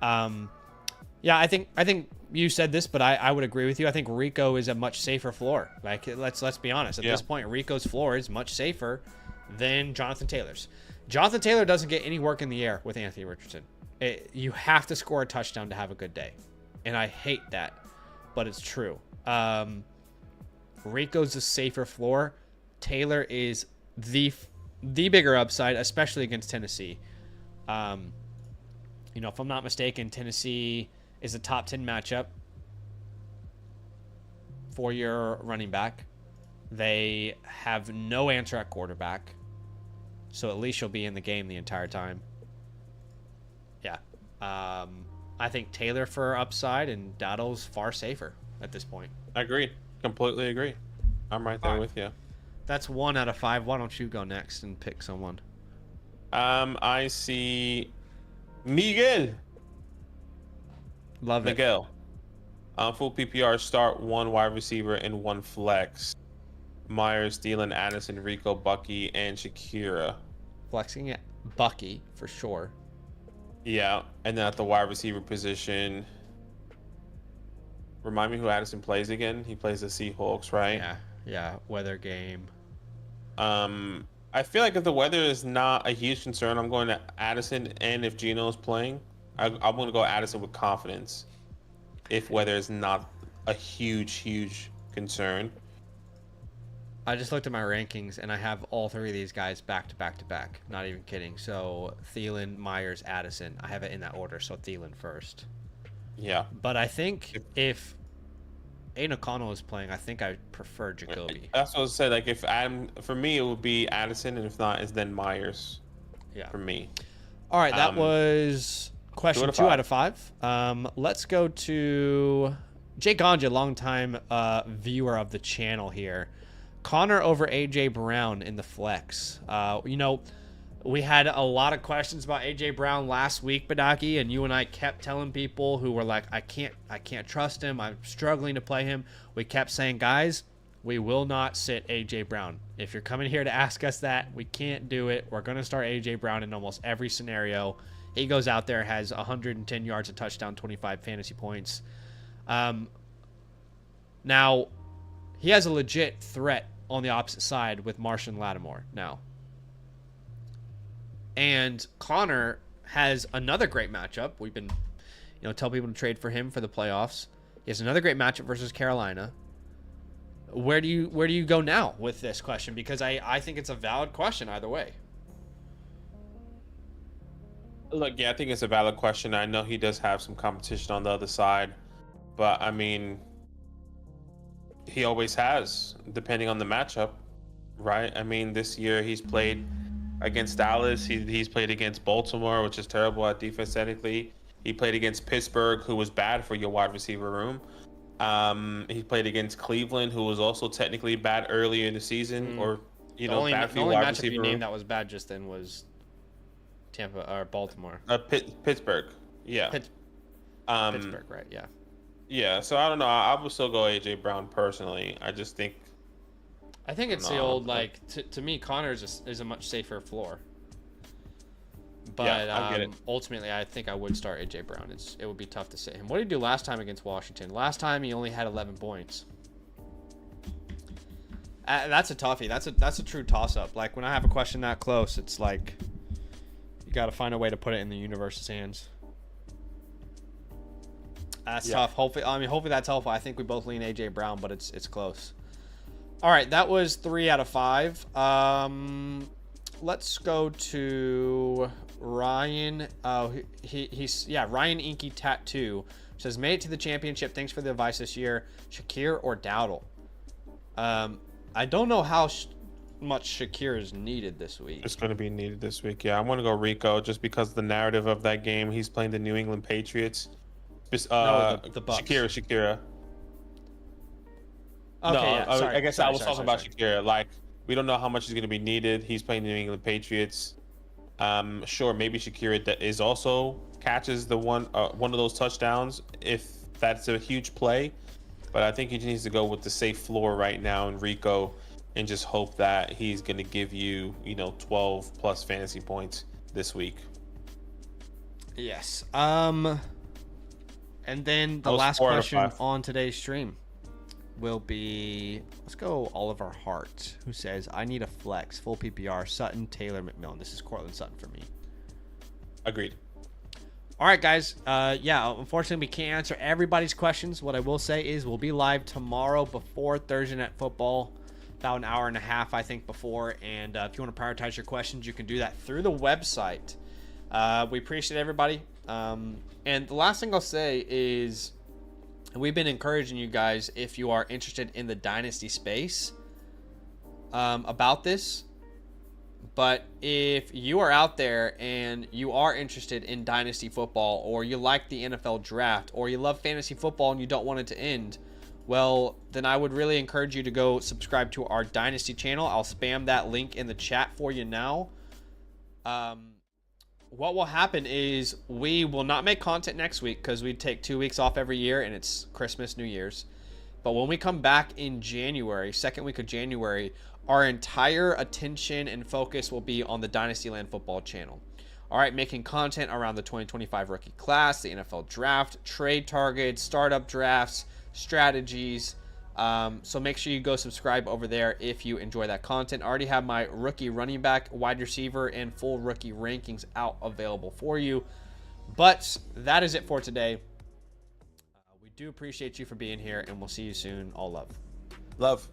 Yeah, I think you said this, but I would agree with you. I think Rico is a much safer floor. Like let's be honest. At this point, Rico's floor is much safer than Jonathan Taylor's. Jonathan Taylor doesn't get any work in the air with Anthony Richardson. You have to score a touchdown to have a good day. And I hate that, but it's true. Rico's a safer floor. Taylor is the bigger upside, especially against Tennessee. If I'm not mistaken, Tennessee is a top 10 matchup for your running back. They have no answer at quarterback. So at least you'll be in the game the entire time. Yeah. I think Taylor for upside and Dowdle's far safer at this point. I agree. Completely agree. I'm right there with you. That's 1 out of 5. Why don't you go next and pick someone? I see Miguel. Love it. Miguel. Full PPR, start 1 wide receiver and 1 flex. Myers, Thielen, Addison, Rico, Bucky, and Shakira. Flexing it. Bucky, for sure. Yeah, and then at the wide receiver position, remind me who Addison plays again. He plays the Seahawks, right? Yeah. Weather game. I feel like if the weather is not a huge concern, I'm going to Addison, and if Gino's playing, I'm going to go Addison with confidence. If weather is not a huge concern. I just looked at my rankings, and I have all 3 of these guys back to back to back. Not even kidding. So Thielen, Myers, Addison. I have it in that order, so Thielen first. Yeah. But I think if Aiden O'Connell is playing, I think I prefer Jacoby. That's what I said. Like, for me, it would be Addison, and if not, it's then Myers. Yeah. For me. All right, that was question 2 out of 5. Let's go to Jay Ganja, longtime viewer of the channel here. Connor over AJ Brown in the flex. We had a lot of questions about AJ Brown last week, Badaki, and you and I kept telling people who were like, I can't trust him. I'm struggling to play him. We kept saying, guys, we will not sit AJ Brown. If you're coming here to ask us that, we can't do it. We're going to start AJ Brown in almost every scenario. He goes out there, has 110 yards, a touchdown, 25 fantasy points. Now, he has a legit threat on the opposite side with Marshon Lattimore now. And Connor has another great matchup. We've been, tell people to trade for him for the playoffs. He has another great matchup versus Carolina. Where do you go now with this question? Because I think it's a valid question either way. Look, yeah, I think it's a valid question. I know he does have some competition on the other side, but I mean, he always has, depending on the matchup, right? I mean, this year he's played against Dallas. He's played against Baltimore, which is terrible at defense technically. He played against Pittsburgh, who was bad for your wide receiver room. He played against Cleveland, who was also technically bad earlier in the season, or bad for your wide receiver room. The only matchup you named that was bad just then was Tampa or Baltimore. Pittsburgh, yeah. Pittsburgh, right? Yeah. Yeah, so I don't know. I would still go AJ Brown personally. I just think. I think it's the old to me. Connor is a much safer floor. But ultimately, I think I would start AJ Brown. It would be tough to sit him. What did he do last time against Washington? Last time he only had 11 points. That's a toughie. That's a true toss up. Like when I have a question that close, it's like you got to find a way to put it in the universe's hands. That's tough. Hopefully that's helpful. I think we both lean AJ Brown, but it's close. All right, that was 3 out of 5. Let's go to Ryan. He's Ryan Inky Tattoo says, made it to the championship. Thanks for the advice this year. Shakir or Dowdle? I don't know how much Shakir is needed this week. It's going to be needed this week. Yeah, I'm going to go Rico just because the narrative of that game. He's playing the New England Patriots. No, the Bucks. Shakira. Okay, no, yeah, sorry, I guess I was talking about Shakira. Like, we don't know how much is going to be needed. He's playing the New England Patriots. Sure, maybe Shakira is also catches the one of those touchdowns if that's a huge play. But I think he needs to go with the safe floor right now in Rico and just hope that he's going to give you, 12 plus fantasy points this week. Yes. And then the last question on today's stream will be, let's go Oliver Hart, who says, I need a flex, full PPR, Sutton, Taylor, McMillan. This is Cortland Sutton for me. Agreed. All right, guys. Unfortunately, we can't answer everybody's questions. What I will say is we'll be live tomorrow before Thursday Night Football, about an hour and a half, I think, before. And if you want to prioritize your questions, you can do that through the website. We appreciate everybody. And the last thing I'll say is we've been encouraging you guys, if you are interested in the Dynasty space, about this. But if you are out there and you are interested in Dynasty football, or you like the NFL draft, or you love fantasy football and you don't want it to end, well, then I would really encourage you to go subscribe to our Dynasty channel. I'll spam that link in the chat for you now. What will happen is we will not make content next week because we take 2 weeks off every year and it's Christmas, New Year's. But when we come back in January, second week of January, our entire attention and focus will be on the Dynastyland football channel. All right, making content around the 2025 rookie class, the NFL draft, trade targets, startup drafts, strategies. So make sure you go subscribe over there if you enjoy that content. I already have my rookie running back, wide receiver, and full rookie rankings out available for you. But that is it for today. We do appreciate you for being here, and we'll see you soon. All love. Love.